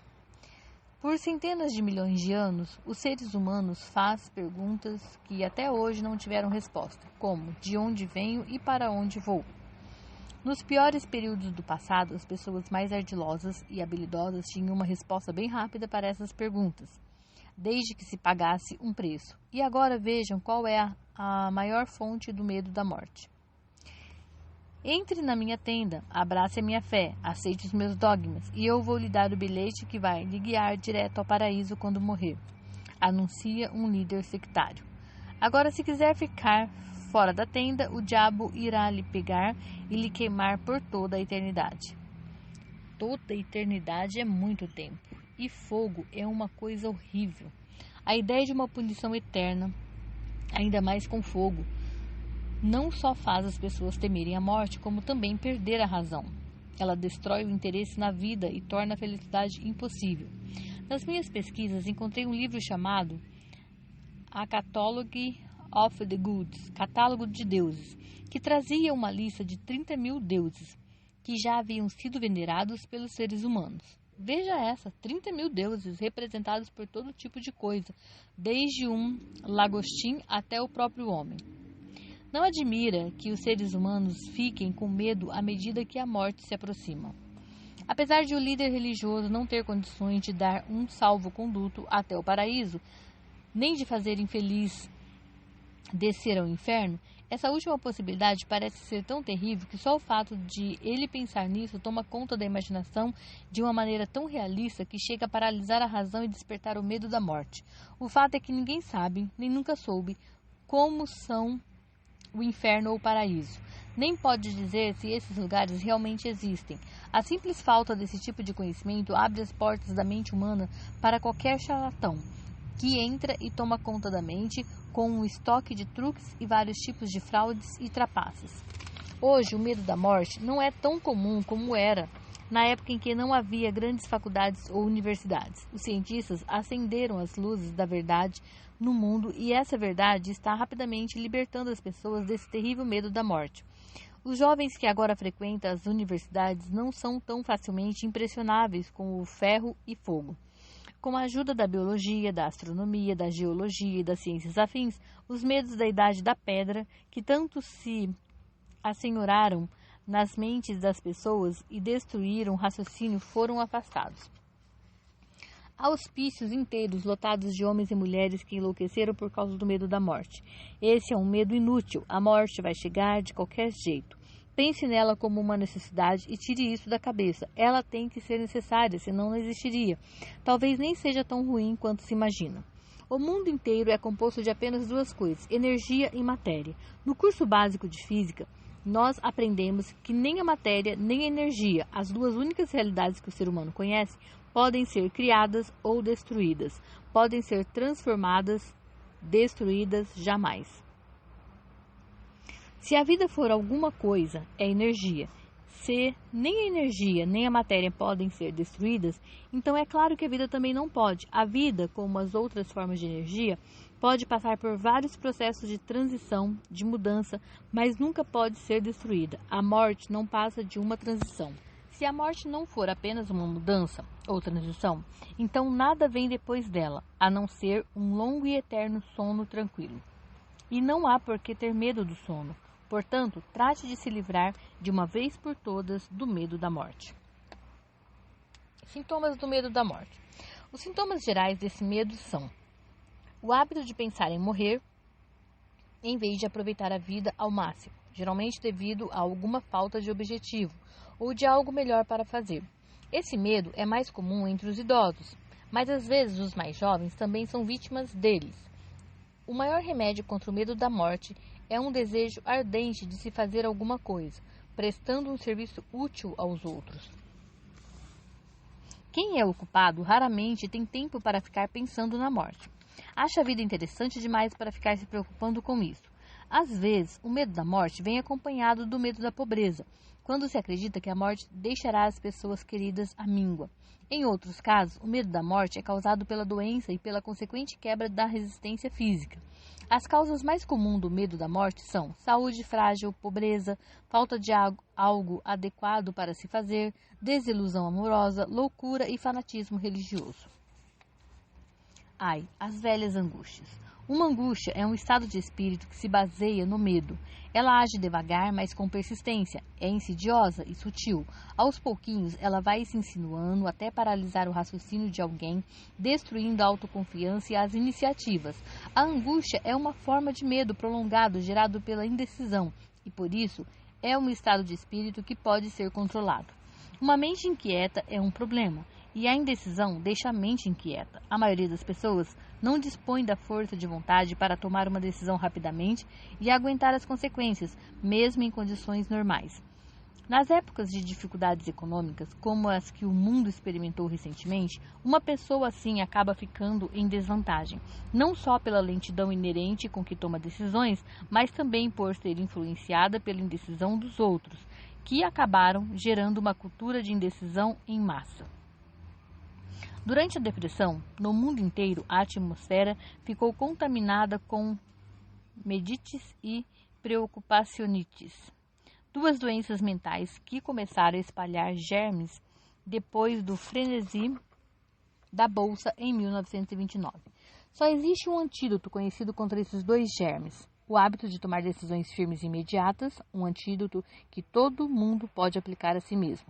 Por centenas de milhões de anos, os seres humanos fazem perguntas que até hoje não tiveram resposta, como de onde venho e para onde vou. Nos piores períodos do passado, as pessoas mais ardilosas e habilidosas tinham uma resposta bem rápida para essas perguntas, desde que se pagasse um preço. E agora vejam qual é a maior fonte do medo da morte. Entre na minha tenda, abrace a minha fé, aceite os meus dogmas, e eu vou lhe dar o bilhete que vai lhe guiar direto ao paraíso quando morrer, anuncia um líder sectário. Agora, se quiser ficar fora da tenda, o diabo irá lhe pegar e lhe queimar por toda a eternidade. Toda a eternidade é muito tempo, e fogo é uma coisa horrível. A ideia de uma punição eterna, ainda mais com fogo, não só faz as pessoas temerem a morte, como também perder a razão. Ela destrói o interesse na vida e torna a felicidade impossível. Nas minhas pesquisas, encontrei um livro chamado A Catalogue of the Gods, Catálogo de Deuses, que trazia uma lista de 30.000 deuses que já haviam sido venerados pelos seres humanos. Veja essa, 30.000 deuses representados por todo tipo de coisa, desde um lagostim até o próprio homem. Não admira que os seres humanos fiquem com medo à medida que a morte se aproxima. Apesar de o líder religioso não ter condições de dar um salvo-conduto até o paraíso, nem de fazer infeliz descer ao inferno, essa última possibilidade parece ser tão terrível que só o fato de ele pensar nisso toma conta da imaginação de uma maneira tão realista que chega a paralisar a razão e despertar o medo da morte. O fato é que ninguém sabe, nem nunca soube, como são o inferno ou o paraíso. Nem pode dizer se esses lugares realmente existem. A simples falta desse tipo de conhecimento abre as portas da mente humana para qualquer charlatão, que entra e toma conta da mente com um estoque de truques e vários tipos de fraudes e trapaças. Hoje, o medo da morte não é tão comum como era na época em que não havia grandes faculdades ou universidades. Os cientistas acenderam as luzes da verdade no mundo e essa verdade está rapidamente libertando as pessoas desse terrível medo da morte. Os jovens que agora frequentam as universidades não são tão facilmente impressionáveis com o ferro e fogo. Com a ajuda da biologia, da astronomia, da geologia e das ciências afins, os medos da idade da pedra, que tanto se assenhoraram nas mentes das pessoas e destruíram o raciocínio, foram afastados. Há hospícios inteiros lotados de homens e mulheres que enlouqueceram por causa do medo da morte. Esse é um medo inútil. A morte vai chegar de qualquer jeito. Pense nela como uma necessidade e tire isso da cabeça. Ela tem que ser necessária, senão não existiria. Talvez nem seja tão ruim quanto se imagina. O mundo inteiro é composto de apenas duas coisas, energia e matéria. No curso básico de física, nós aprendemos que nem a matéria nem a energia, as duas únicas realidades que o ser humano conhece, podem ser criadas ou destruídas, podem ser transformadas, destruídas jamais. Se a vida for alguma coisa, é energia. Se nem a energia nem a matéria podem ser destruídas, então é claro que a vida também não pode. A vida, como as outras formas de energia, pode passar por vários processos de transição, de mudança, mas nunca pode ser destruída. A morte não passa de uma transição. Se a morte não for apenas uma mudança ou transição, então nada vem depois dela, a não ser um longo e eterno sono tranquilo. E não há por que ter medo do sono. Portanto, trate de se livrar de uma vez por todas do medo da morte. Sintomas do medo da morte. Os sintomas gerais desse medo são o hábito de pensar em morrer em vez de aproveitar a vida ao máximo, geralmente devido a alguma falta de objetivo ou de algo melhor para fazer. Esse medo é mais comum entre os idosos, mas às vezes os mais jovens também são vítimas deles. O maior remédio contra o medo da morte é um desejo ardente de se fazer alguma coisa, prestando um serviço útil aos outros. Quem é ocupado raramente tem tempo para ficar pensando na morte. Acha a vida interessante demais para ficar se preocupando com isso. Às vezes, o medo da morte vem acompanhado do medo da pobreza, quando se acredita que a morte deixará as pessoas queridas à míngua. Em outros casos, o medo da morte é causado pela doença e pela consequente quebra da resistência física. As causas mais comuns do medo da morte são saúde frágil, pobreza, falta de algo adequado para se fazer, desilusão amorosa, loucura e fanatismo religioso. Ai, as velhas angústias. Uma angústia é um estado de espírito que se baseia no medo. Ela age devagar, mas com persistência. É insidiosa e sutil. Aos pouquinhos, ela vai se insinuando até paralisar o raciocínio de alguém, destruindo a autoconfiança e as iniciativas. A angústia é uma forma de medo prolongado gerado pela indecisão e, por isso, é um estado de espírito que pode ser controlado. Uma mente inquieta é um problema. E a indecisão deixa a mente inquieta. A maioria das pessoas não dispõe da força de vontade para tomar uma decisão rapidamente e aguentar as consequências, mesmo em condições normais. Nas épocas de dificuldades econômicas, como as que o mundo experimentou recentemente, uma pessoa assim acaba ficando em desvantagem, não só pela lentidão inerente com que toma decisões, mas também por ser influenciada pela indecisão dos outros, que acabaram gerando uma cultura de indecisão em massa. Durante a depressão, no mundo inteiro, a atmosfera ficou contaminada com medites e preocupacionites, duas doenças mentais que começaram a espalhar germes depois do frenesi da Bolsa em 1929. Só existe um antídoto conhecido contra esses dois germes, o hábito de tomar decisões firmes e imediatas, um antídoto que todo mundo pode aplicar a si mesmo.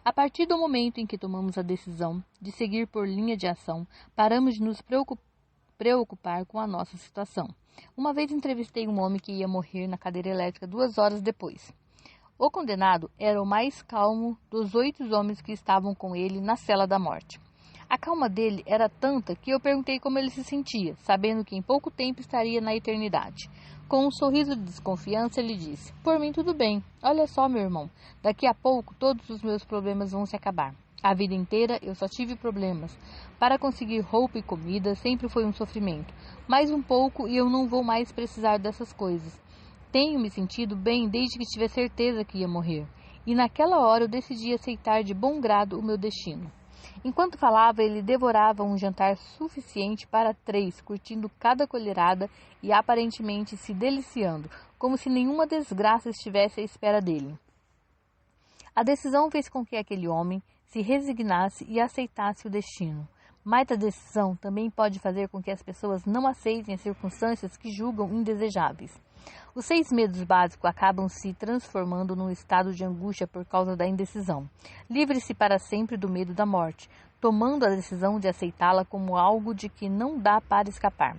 A partir do momento em que tomamos a decisão de seguir por linha de ação, paramos de nos preocupar com a nossa situação. Uma vez entrevistei um homem que ia morrer na cadeira elétrica 2 horas depois. O condenado era o mais calmo dos 8 homens que estavam com ele na cela da morte. A calma dele era tanta que eu perguntei como ele se sentia, sabendo que em pouco tempo estaria na eternidade. Com um sorriso de desconfiança, ele disse: "Por mim tudo bem. Olha só, meu irmão, daqui a pouco todos os meus problemas vão se acabar. A vida inteira eu só tive problemas. Para conseguir roupa e comida sempre foi um sofrimento. Mais um pouco e eu não vou mais precisar dessas coisas. Tenho me sentido bem desde que tive a certeza que ia morrer. E naquela hora eu decidi aceitar de bom grado o meu destino." Enquanto falava, ele devorava um jantar suficiente para 3, curtindo cada colherada e aparentemente se deliciando, como se nenhuma desgraça estivesse à espera dele. A decisão fez com que aquele homem se resignasse e aceitasse o destino. Mas a decisão também pode fazer com que as pessoas não aceitem as circunstâncias que julgam indesejáveis. Os 6 medos básicos acabam se transformando num estado de angústia por causa da indecisão. Livre-se para sempre do medo da morte, tomando a decisão de aceitá-la como algo de que não dá para escapar.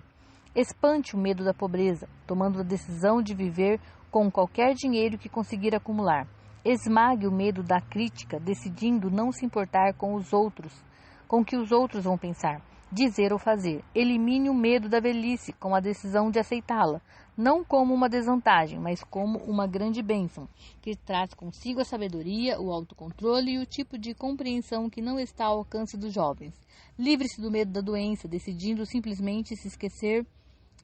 Espante o medo da pobreza, tomando a decisão de viver com qualquer dinheiro que conseguir acumular. Esmague o medo da crítica, decidindo não se importar com o que os outros vão pensar, dizer ou fazer. Elimine o medo da velhice com a decisão de aceitá-la. não como uma desvantagem, mas como uma grande bênção, que traz consigo a sabedoria, o autocontrole e o tipo de compreensão que não está ao alcance dos jovens. Livre-se do medo da doença, decidindo simplesmente se esquecer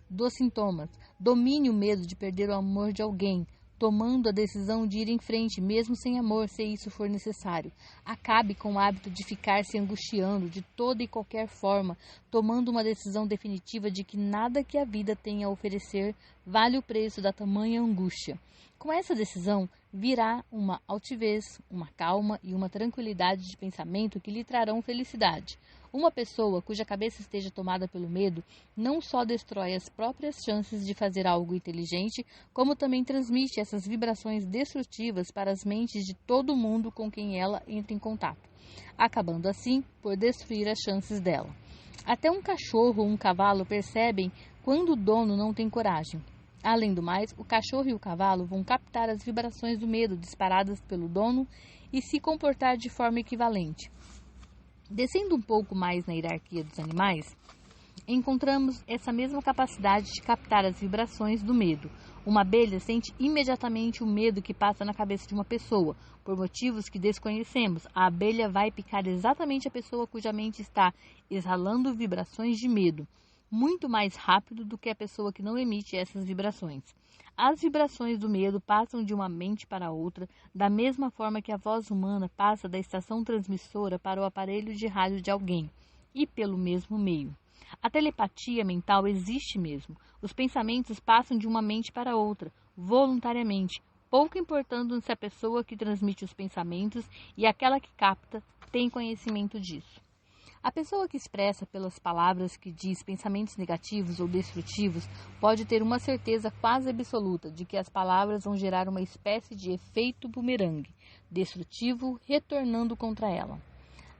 dos sintomas. Domine o medo de perder o amor de alguém, tomando a decisão de ir em frente, mesmo sem amor, se isso for necessário. Acabe com o hábito de ficar se angustiando de toda e qualquer forma, tomando uma decisão definitiva de que nada que a vida tenha a oferecer vale o preço da tamanha angústia. Com essa decisão, virá uma altivez, uma calma e uma tranquilidade de pensamento que lhe trarão felicidade. Uma pessoa cuja cabeça esteja tomada pelo medo não só destrói as próprias chances de fazer algo inteligente, como também transmite essas vibrações destrutivas para as mentes de todo mundo com quem ela entra em contato, acabando assim por destruir as chances dela. Até um cachorro ou um cavalo percebem quando o dono não tem coragem. Além do mais, o cachorro e o cavalo vão captar as vibrações do medo disparadas pelo dono e se comportar de forma equivalente. Descendo um pouco mais na hierarquia dos animais, encontramos essa mesma capacidade de captar as vibrações do medo. Uma abelha sente imediatamente o medo que passa na cabeça de uma pessoa, por motivos que desconhecemos. A abelha vai picar exatamente a pessoa cuja mente está exalando vibrações de medo, muito mais rápido do que a pessoa que não emite essas vibrações. As vibrações do medo passam de uma mente para outra, da mesma forma que a voz humana passa da estação transmissora para o aparelho de rádio de alguém, e pelo mesmo meio. A telepatia mental existe mesmo. Os pensamentos passam de uma mente para outra, voluntariamente, pouco importando se a pessoa que transmite os pensamentos e aquela que capta tem conhecimento disso. A pessoa que expressa pelas palavras que diz pensamentos negativos ou destrutivos pode ter uma certeza quase absoluta de que as palavras vão gerar uma espécie de efeito bumerangue, destrutivo, retornando contra ela.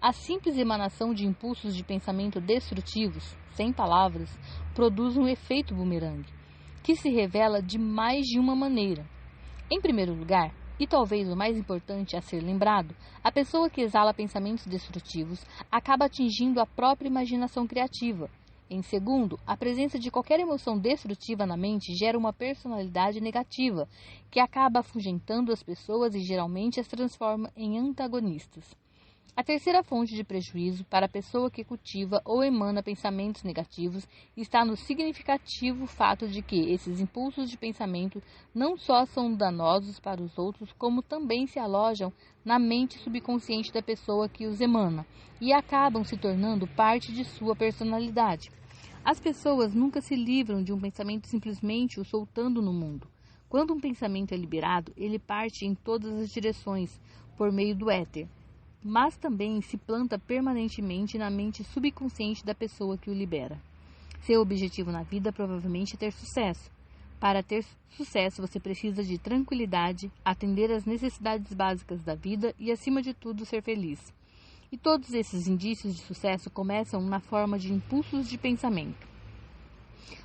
A simples emanação de impulsos de pensamento destrutivos, sem palavras, produz um efeito bumerangue, que se revela de mais de uma maneira. Em primeiro lugar, e talvez o mais importante a ser lembrado, a pessoa que exala pensamentos destrutivos acaba atingindo a própria imaginação criativa. Em segundo, a presença de qualquer emoção destrutiva na mente gera uma personalidade negativa, que acaba afugentando as pessoas e geralmente as transforma em antagonistas. A terceira fonte de prejuízo para a pessoa que cultiva ou emana pensamentos negativos está no significativo fato de que esses impulsos de pensamento não só são danosos para os outros, como também se alojam na mente subconsciente da pessoa que os emana e acabam se tornando parte de sua personalidade. As pessoas nunca se livram de um pensamento simplesmente o soltando no mundo. Quando um pensamento é liberado, ele parte em todas as direções por meio do éter, mas também se planta permanentemente na mente subconsciente da pessoa que o libera. Seu objetivo na vida provavelmente é ter sucesso. Para ter sucesso, você precisa de tranquilidade, atender às necessidades básicas da vida e, acima de tudo, ser feliz. E todos esses indícios de sucesso começam na forma de impulsos de pensamento.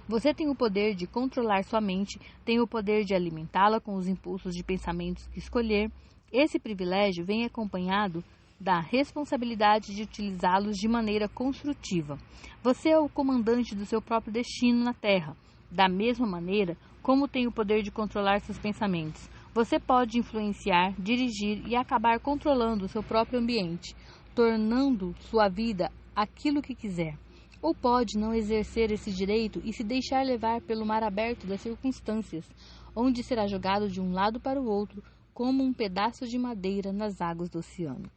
Você tem o poder de controlar sua mente, tem o poder de alimentá-la com os impulsos de pensamentos que escolher. Esse privilégio vem acompanhado da responsabilidade de utilizá-los de maneira construtiva. Você é o comandante do seu próprio destino na Terra. Da mesma maneira como tem o poder de controlar seus pensamentos, você pode influenciar, dirigir e acabar controlando o seu próprio ambiente, tornando sua vida aquilo que quiser. Ou pode não exercer esse direito e se deixar levar pelo mar aberto das circunstâncias, onde será jogado de um lado para o outro como um pedaço de madeira nas águas do oceano.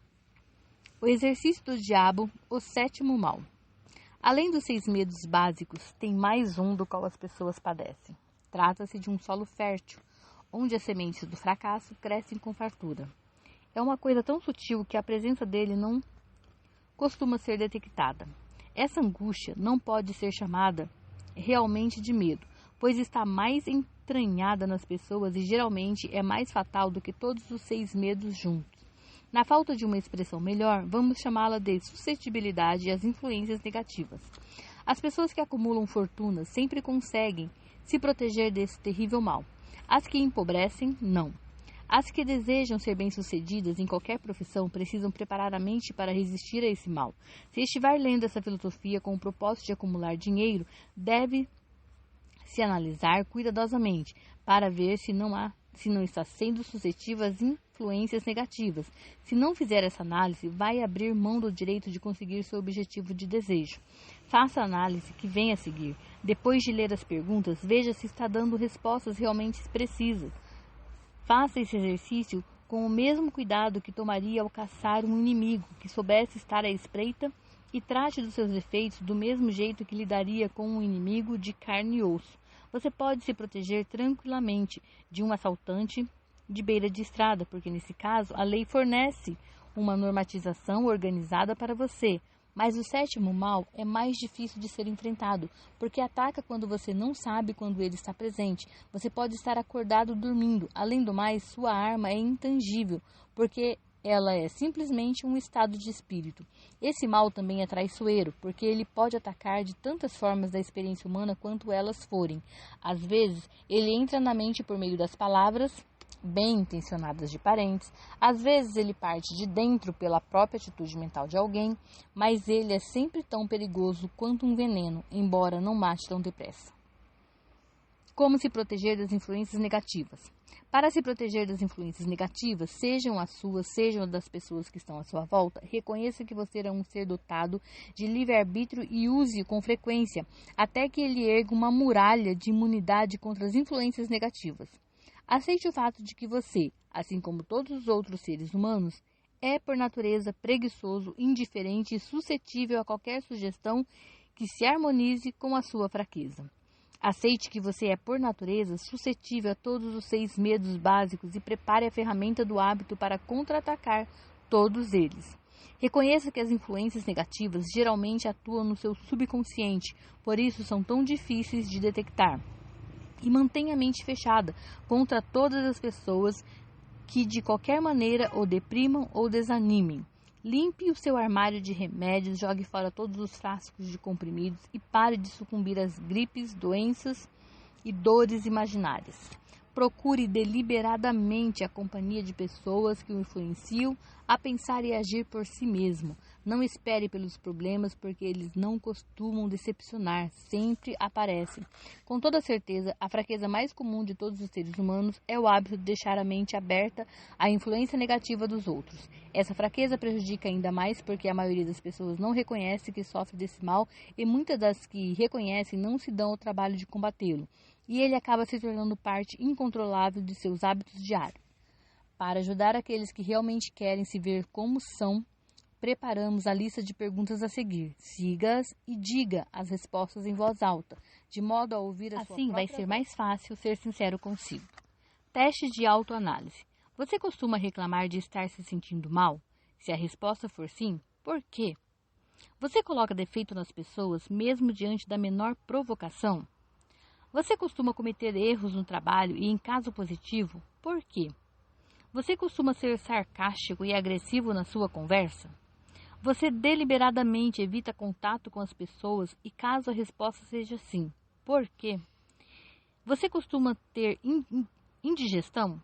O exercício do diabo, o sétimo mal. Além dos 6 medos básicos, tem mais um do qual as pessoas padecem. Trata-se de um solo fértil, onde as sementes do fracasso crescem com fartura. É uma coisa tão sutil que a presença dele não costuma ser detectada. Essa angústia não pode ser chamada realmente de medo, pois está mais entranhada nas pessoas e geralmente é mais fatal do que todos os 6 medos juntos. Na falta de uma expressão melhor, vamos chamá-la de suscetibilidade às influências negativas. As pessoas que acumulam fortunas sempre conseguem se proteger desse terrível mal. As que empobrecem, não. As que desejam ser bem-sucedidas em qualquer profissão precisam preparar a mente para resistir a esse mal. Se estiver lendo essa filosofia com o propósito de acumular dinheiro, deve se analisar cuidadosamente para ver se não está sendo suscetível às influências negativas. Se não fizer essa análise, vai abrir mão do direito de conseguir seu objetivo de desejo. Faça a análise que vem a seguir. Depois de ler as perguntas, veja se está dando respostas realmente precisas. Faça esse exercício com o mesmo cuidado que tomaria ao caçar um inimigo que soubesse estar à espreita, e trate dos seus defeitos do mesmo jeito que lidaria com um inimigo de carne e osso. Você pode se proteger tranquilamente de um assaltante de beira de estrada, porque nesse caso a lei fornece uma normatização organizada para você. Mas o sétimo mal é mais difícil de ser enfrentado, porque ataca quando você não sabe quando ele está presente. Você pode estar acordado dormindo. Além do mais, sua arma é intangível, porque ela é simplesmente um estado de espírito. Esse mal também é traiçoeiro, porque ele pode atacar de tantas formas da experiência humana quanto elas forem. Às vezes, ele entra na mente por meio das palavras bem intencionadas de parentes, às vezes ele parte de dentro pela própria atitude mental de alguém, mas ele é sempre tão perigoso quanto um veneno, embora não mate tão depressa. Como se proteger das influências negativas? Para se proteger das influências negativas, sejam as suas, sejam as das pessoas que estão à sua volta, reconheça que você é um ser dotado de livre-arbítrio e use-o com frequência, até que ele erga uma muralha de imunidade contra as influências negativas. Aceite o fato de que você, assim como todos os outros seres humanos, é por natureza preguiçoso, indiferente e suscetível a qualquer sugestão que se harmonize com a sua fraqueza. Aceite que você é por natureza suscetível a todos os 6 medos básicos e prepare a ferramenta do hábito para contra-atacar todos eles. Reconheça que as influências negativas geralmente atuam no seu subconsciente, por isso são tão difíceis de detectar. E mantenha a mente fechada contra todas as pessoas que de qualquer maneira o deprimam ou desanimem. Limpe o seu armário de remédios, jogue fora todos os frascos de comprimidos e pare de sucumbir às gripes, doenças e dores imaginárias. Procure deliberadamente a companhia de pessoas que o influenciam a pensar e agir por si mesmo. Não espere pelos problemas, porque eles não costumam decepcionar, sempre aparecem. Com toda certeza, a fraqueza mais comum de todos os seres humanos é o hábito de deixar a mente aberta à influência negativa dos outros. Essa fraqueza prejudica ainda mais porque a maioria das pessoas não reconhece que sofre desse mal e muitas das que reconhecem não se dão ao trabalho de combatê-lo. E ele acaba se tornando parte incontrolável de seus hábitos diários. Para ajudar aqueles que realmente querem se ver como são, preparamos a lista de perguntas a seguir. Siga-as e diga as respostas em voz alta, de modo a ouvir a sua própria voz. Assim vai ser mais fácil ser sincero consigo. Teste de autoanálise. Você costuma reclamar de estar se sentindo mal? Se a resposta for sim, por quê? Você coloca defeito nas pessoas mesmo diante da menor provocação? Você costuma cometer erros no trabalho e em caso positivo, por quê? Você costuma ser sarcástico e agressivo na sua conversa? Você deliberadamente evita contato com as pessoas e caso a resposta seja sim, por quê? Você costuma ter indigestão?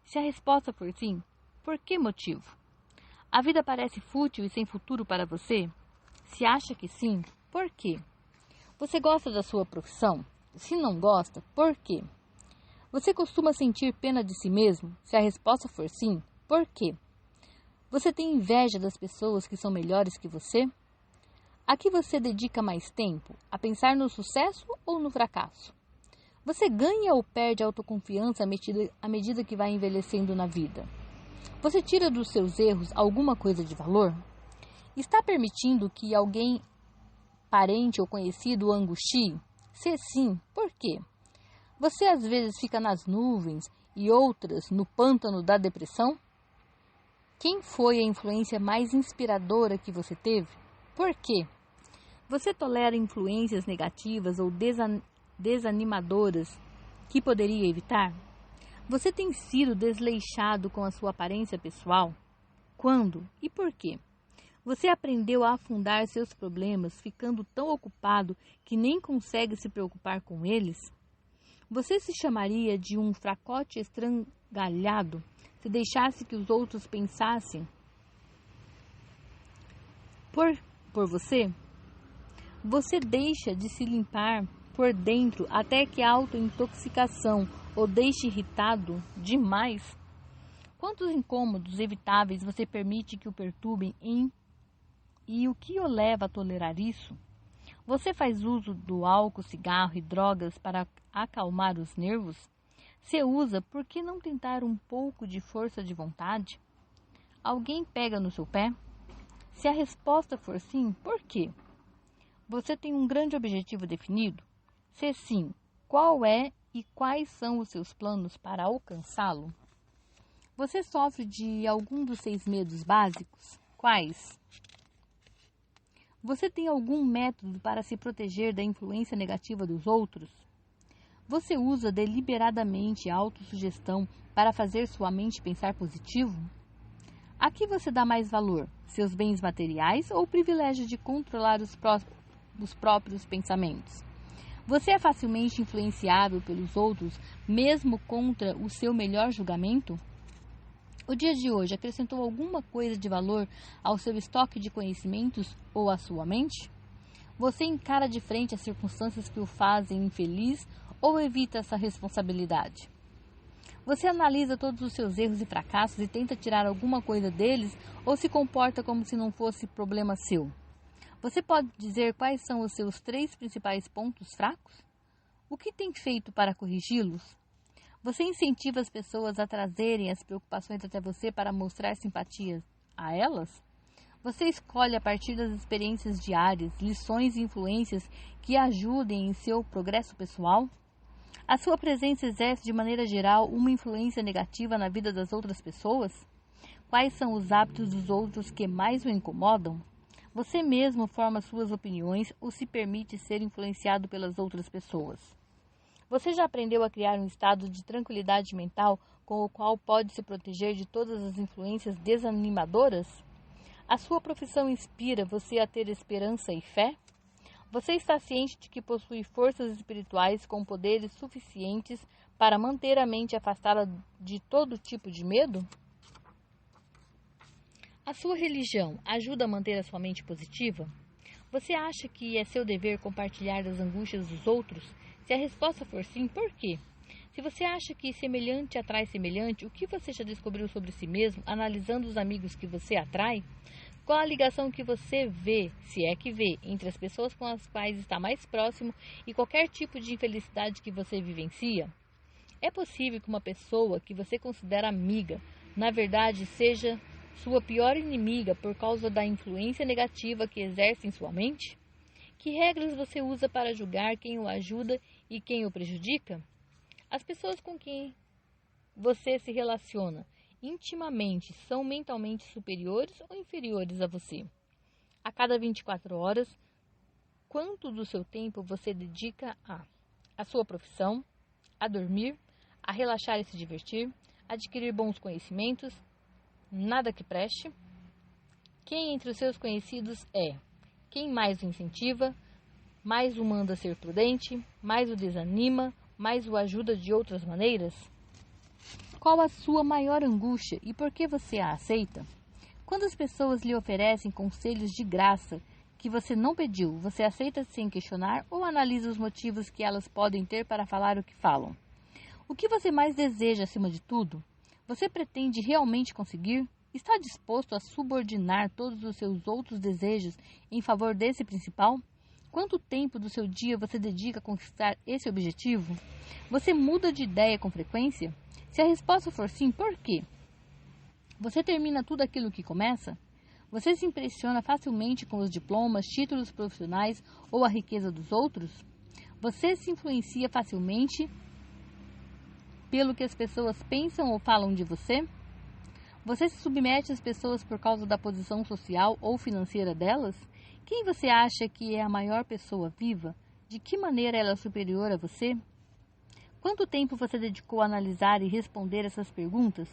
Se a resposta for sim, por que motivo? A vida parece fútil e sem futuro para você? Se acha que sim, por quê? Você gosta da sua profissão? Se não gosta, por quê? Você costuma sentir pena de si mesmo? Se a resposta for sim, por quê? Você tem inveja das pessoas que são melhores que você? A que você dedica mais tempo? A pensar no sucesso ou no fracasso? Você ganha ou perde autoconfiança à medida que vai envelhecendo na vida? Você tira dos seus erros alguma coisa de valor? Está permitindo que alguém, parente ou conhecido, o angustie? Se sim, por quê? Você às vezes fica nas nuvens e outras no pântano da depressão? Quem foi a influência mais inspiradora que você teve? Por quê? Você tolera influências negativas ou desanimadoras que poderia evitar? Você tem sido desleixado com a sua aparência pessoal? Quando e por quê? Você aprendeu a afundar seus problemas, ficando tão ocupado que nem consegue se preocupar com eles? Você se chamaria de um fracote estrangalhado se deixasse que os outros pensassem por você? Você deixa de se limpar por dentro até que a autointoxicação o deixe irritado demais? Quantos incômodos evitáveis você permite que o perturbem e o que o leva a tolerar isso? Você faz uso do álcool, cigarro e drogas para acalmar os nervos? Se usa, por que não tentar um pouco de força de vontade? Alguém pega no seu pé? Se a resposta for sim, por quê? Você tem um grande objetivo definido? Se sim, qual é e quais são os seus planos para alcançá-lo? Você sofre de algum dos 6 medos básicos? Quais? Você tem algum método para se proteger da influência negativa dos outros? Você usa deliberadamente a autossugestão para fazer sua mente pensar positivo? A que você dá mais valor? Seus bens materiais ou o privilégio de controlar os próprios pensamentos? Você é facilmente influenciável pelos outros, mesmo contra o seu melhor julgamento? O dia de hoje acrescentou alguma coisa de valor ao seu estoque de conhecimentos ou à sua mente? Você encara de frente as circunstâncias que o fazem infeliz ou evita essa responsabilidade? Você analisa todos os seus erros e fracassos e tenta tirar alguma coisa deles ou se comporta como se não fosse problema seu? Você pode dizer quais são os seus 3 principais pontos fracos? O que tem feito para corrigi-los? Você incentiva as pessoas a trazerem as preocupações até você para mostrar simpatia a elas? Você escolhe a partir das experiências diárias, lições e influências que ajudem em seu progresso pessoal? A sua presença exerce de maneira geral uma influência negativa na vida das outras pessoas? Quais são os hábitos dos outros que mais o incomodam? Você mesmo forma suas opiniões ou se permite ser influenciado pelas outras pessoas? Você já aprendeu a criar um estado de tranquilidade mental com o qual pode se proteger de todas as influências desanimadoras? A sua profissão inspira você a ter esperança e fé? Você está ciente de que possui forças espirituais com poderes suficientes para manter a mente afastada de todo tipo de medo? A sua religião ajuda a manter a sua mente positiva? Você acha que é seu dever compartilhar das angústias dos outros? Se a resposta for sim, por quê? Se você acha que semelhante atrai semelhante, o que você já descobriu sobre si mesmo, analisando os amigos que você atrai? Qual a ligação que você vê, se é que vê, entre as pessoas com as quais está mais próximo e qualquer tipo de infelicidade que você vivencia? É possível que uma pessoa que você considera amiga, na verdade, seja sua pior inimiga por causa da influência negativa que exerce em sua mente? Que regras você usa para julgar quem o ajuda e quem o prejudica? As pessoas com quem você se relaciona intimamente são mentalmente superiores ou inferiores a você? A cada 24 horas, quanto do seu tempo você dedica a sua profissão, a dormir, a relaxar e se divertir, a adquirir bons conhecimentos, nada que preste? Quem entre os seus conhecidos é quem mais o incentiva, mais o manda ser prudente, mais o desanima, mais o ajuda de outras maneiras? Qual a sua maior angústia e por que você a aceita? Quando as pessoas lhe oferecem conselhos de graça que você não pediu, você aceita sem questionar ou analisa os motivos que elas podem ter para falar o que falam? O que você mais deseja acima de tudo? Você pretende realmente conseguir? Está disposto a subordinar todos os seus outros desejos em favor desse principal? Quanto tempo do seu dia você dedica a conquistar esse objetivo? Você muda de ideia com frequência? Se a resposta for sim, por quê? Você termina tudo aquilo que começa? Você se impressiona facilmente com os diplomas, títulos profissionais ou a riqueza dos outros? Você se influencia facilmente pelo que as pessoas pensam ou falam de você? Você se submete às pessoas por causa da posição social ou financeira delas? Quem você acha que é a maior pessoa viva? De que maneira ela é superior a você? Quanto tempo você dedicou a analisar e responder essas perguntas?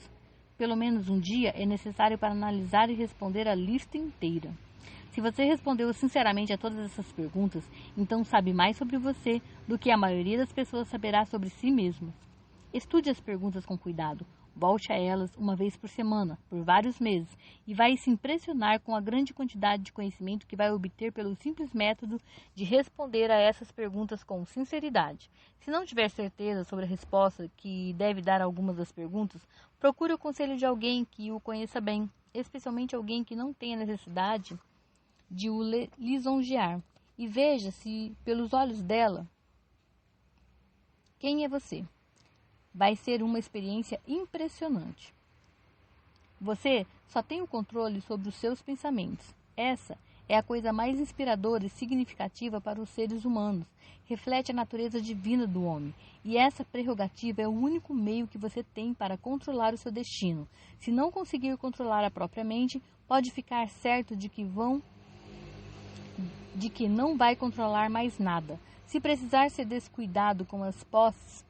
Pelo menos um dia é necessário para analisar e responder a lista inteira. Se você respondeu sinceramente a todas essas perguntas, então sabe mais sobre você do que a maioria das pessoas saberá sobre si mesmas. Estude as perguntas com cuidado. Volte a elas uma vez por semana, por vários meses, e vai se impressionar com a grande quantidade de conhecimento que vai obter pelo simples método de responder a essas perguntas com sinceridade. Se não tiver certeza sobre a resposta que deve dar a algumas das perguntas, procure o conselho de alguém que o conheça bem, especialmente alguém que não tenha necessidade de o lisonjear, e veja se, pelos olhos dela, quem é você. Vai ser uma experiência impressionante. Você só tem o controle sobre os seus pensamentos. Essa é a coisa mais inspiradora e significativa para os seres humanos. Reflete a natureza divina do homem. E essa prerrogativa é o único meio que você tem para controlar o seu destino. Se não conseguir controlar a própria mente, pode ficar certo de que não vai controlar mais nada. Se precisar ser descuidado com as posses,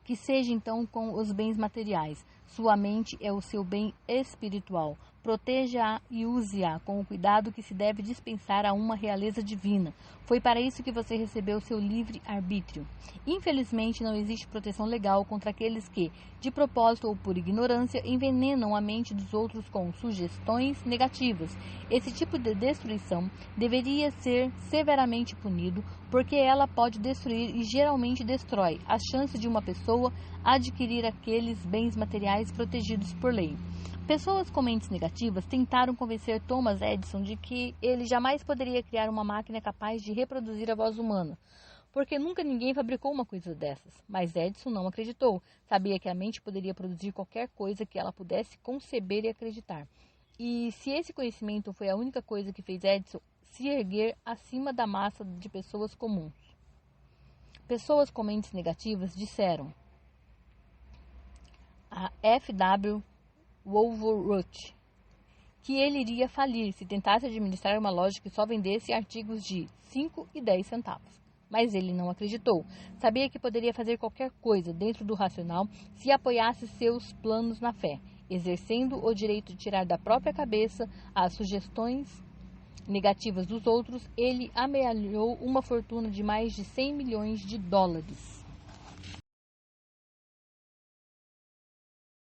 que seja então com os bens materiais. Sua mente é o seu bem espiritual. Proteja-a e use-a com o cuidado que se deve dispensar a uma realeza divina. Foi para isso que você recebeu seu livre arbítrio. Infelizmente, não existe proteção legal contra aqueles que, de propósito ou por ignorância, envenenam a mente dos outros com sugestões negativas. Esse tipo de destruição deveria ser severamente punido, porque ela pode destruir e geralmente destrói as chances de uma pessoa adquirir aqueles bens materiais protegidos por lei. Pessoas com mentes negativas tentaram convencer Thomas Edison de que ele jamais poderia criar uma máquina capaz de reproduzir a voz humana, porque nunca ninguém fabricou uma coisa dessas. Mas Edison não acreditou. Sabia que a mente poderia produzir qualquer coisa que ela pudesse conceber e acreditar. E se esse conhecimento foi a única coisa que fez Edison se erguer acima da massa de pessoas comuns. Pessoas com mentes negativas disseram a F.W. Woolworth que ele iria falir se tentasse administrar uma loja que só vendesse artigos de 5 e 10 centavos. Mas ele não acreditou. Sabia que poderia fazer qualquer coisa dentro do racional se apoiasse seus planos na fé, exercendo o direito de tirar da própria cabeça as sugestões negativas dos outros. Ele amealhou uma fortuna de mais de 100 milhões de dólares.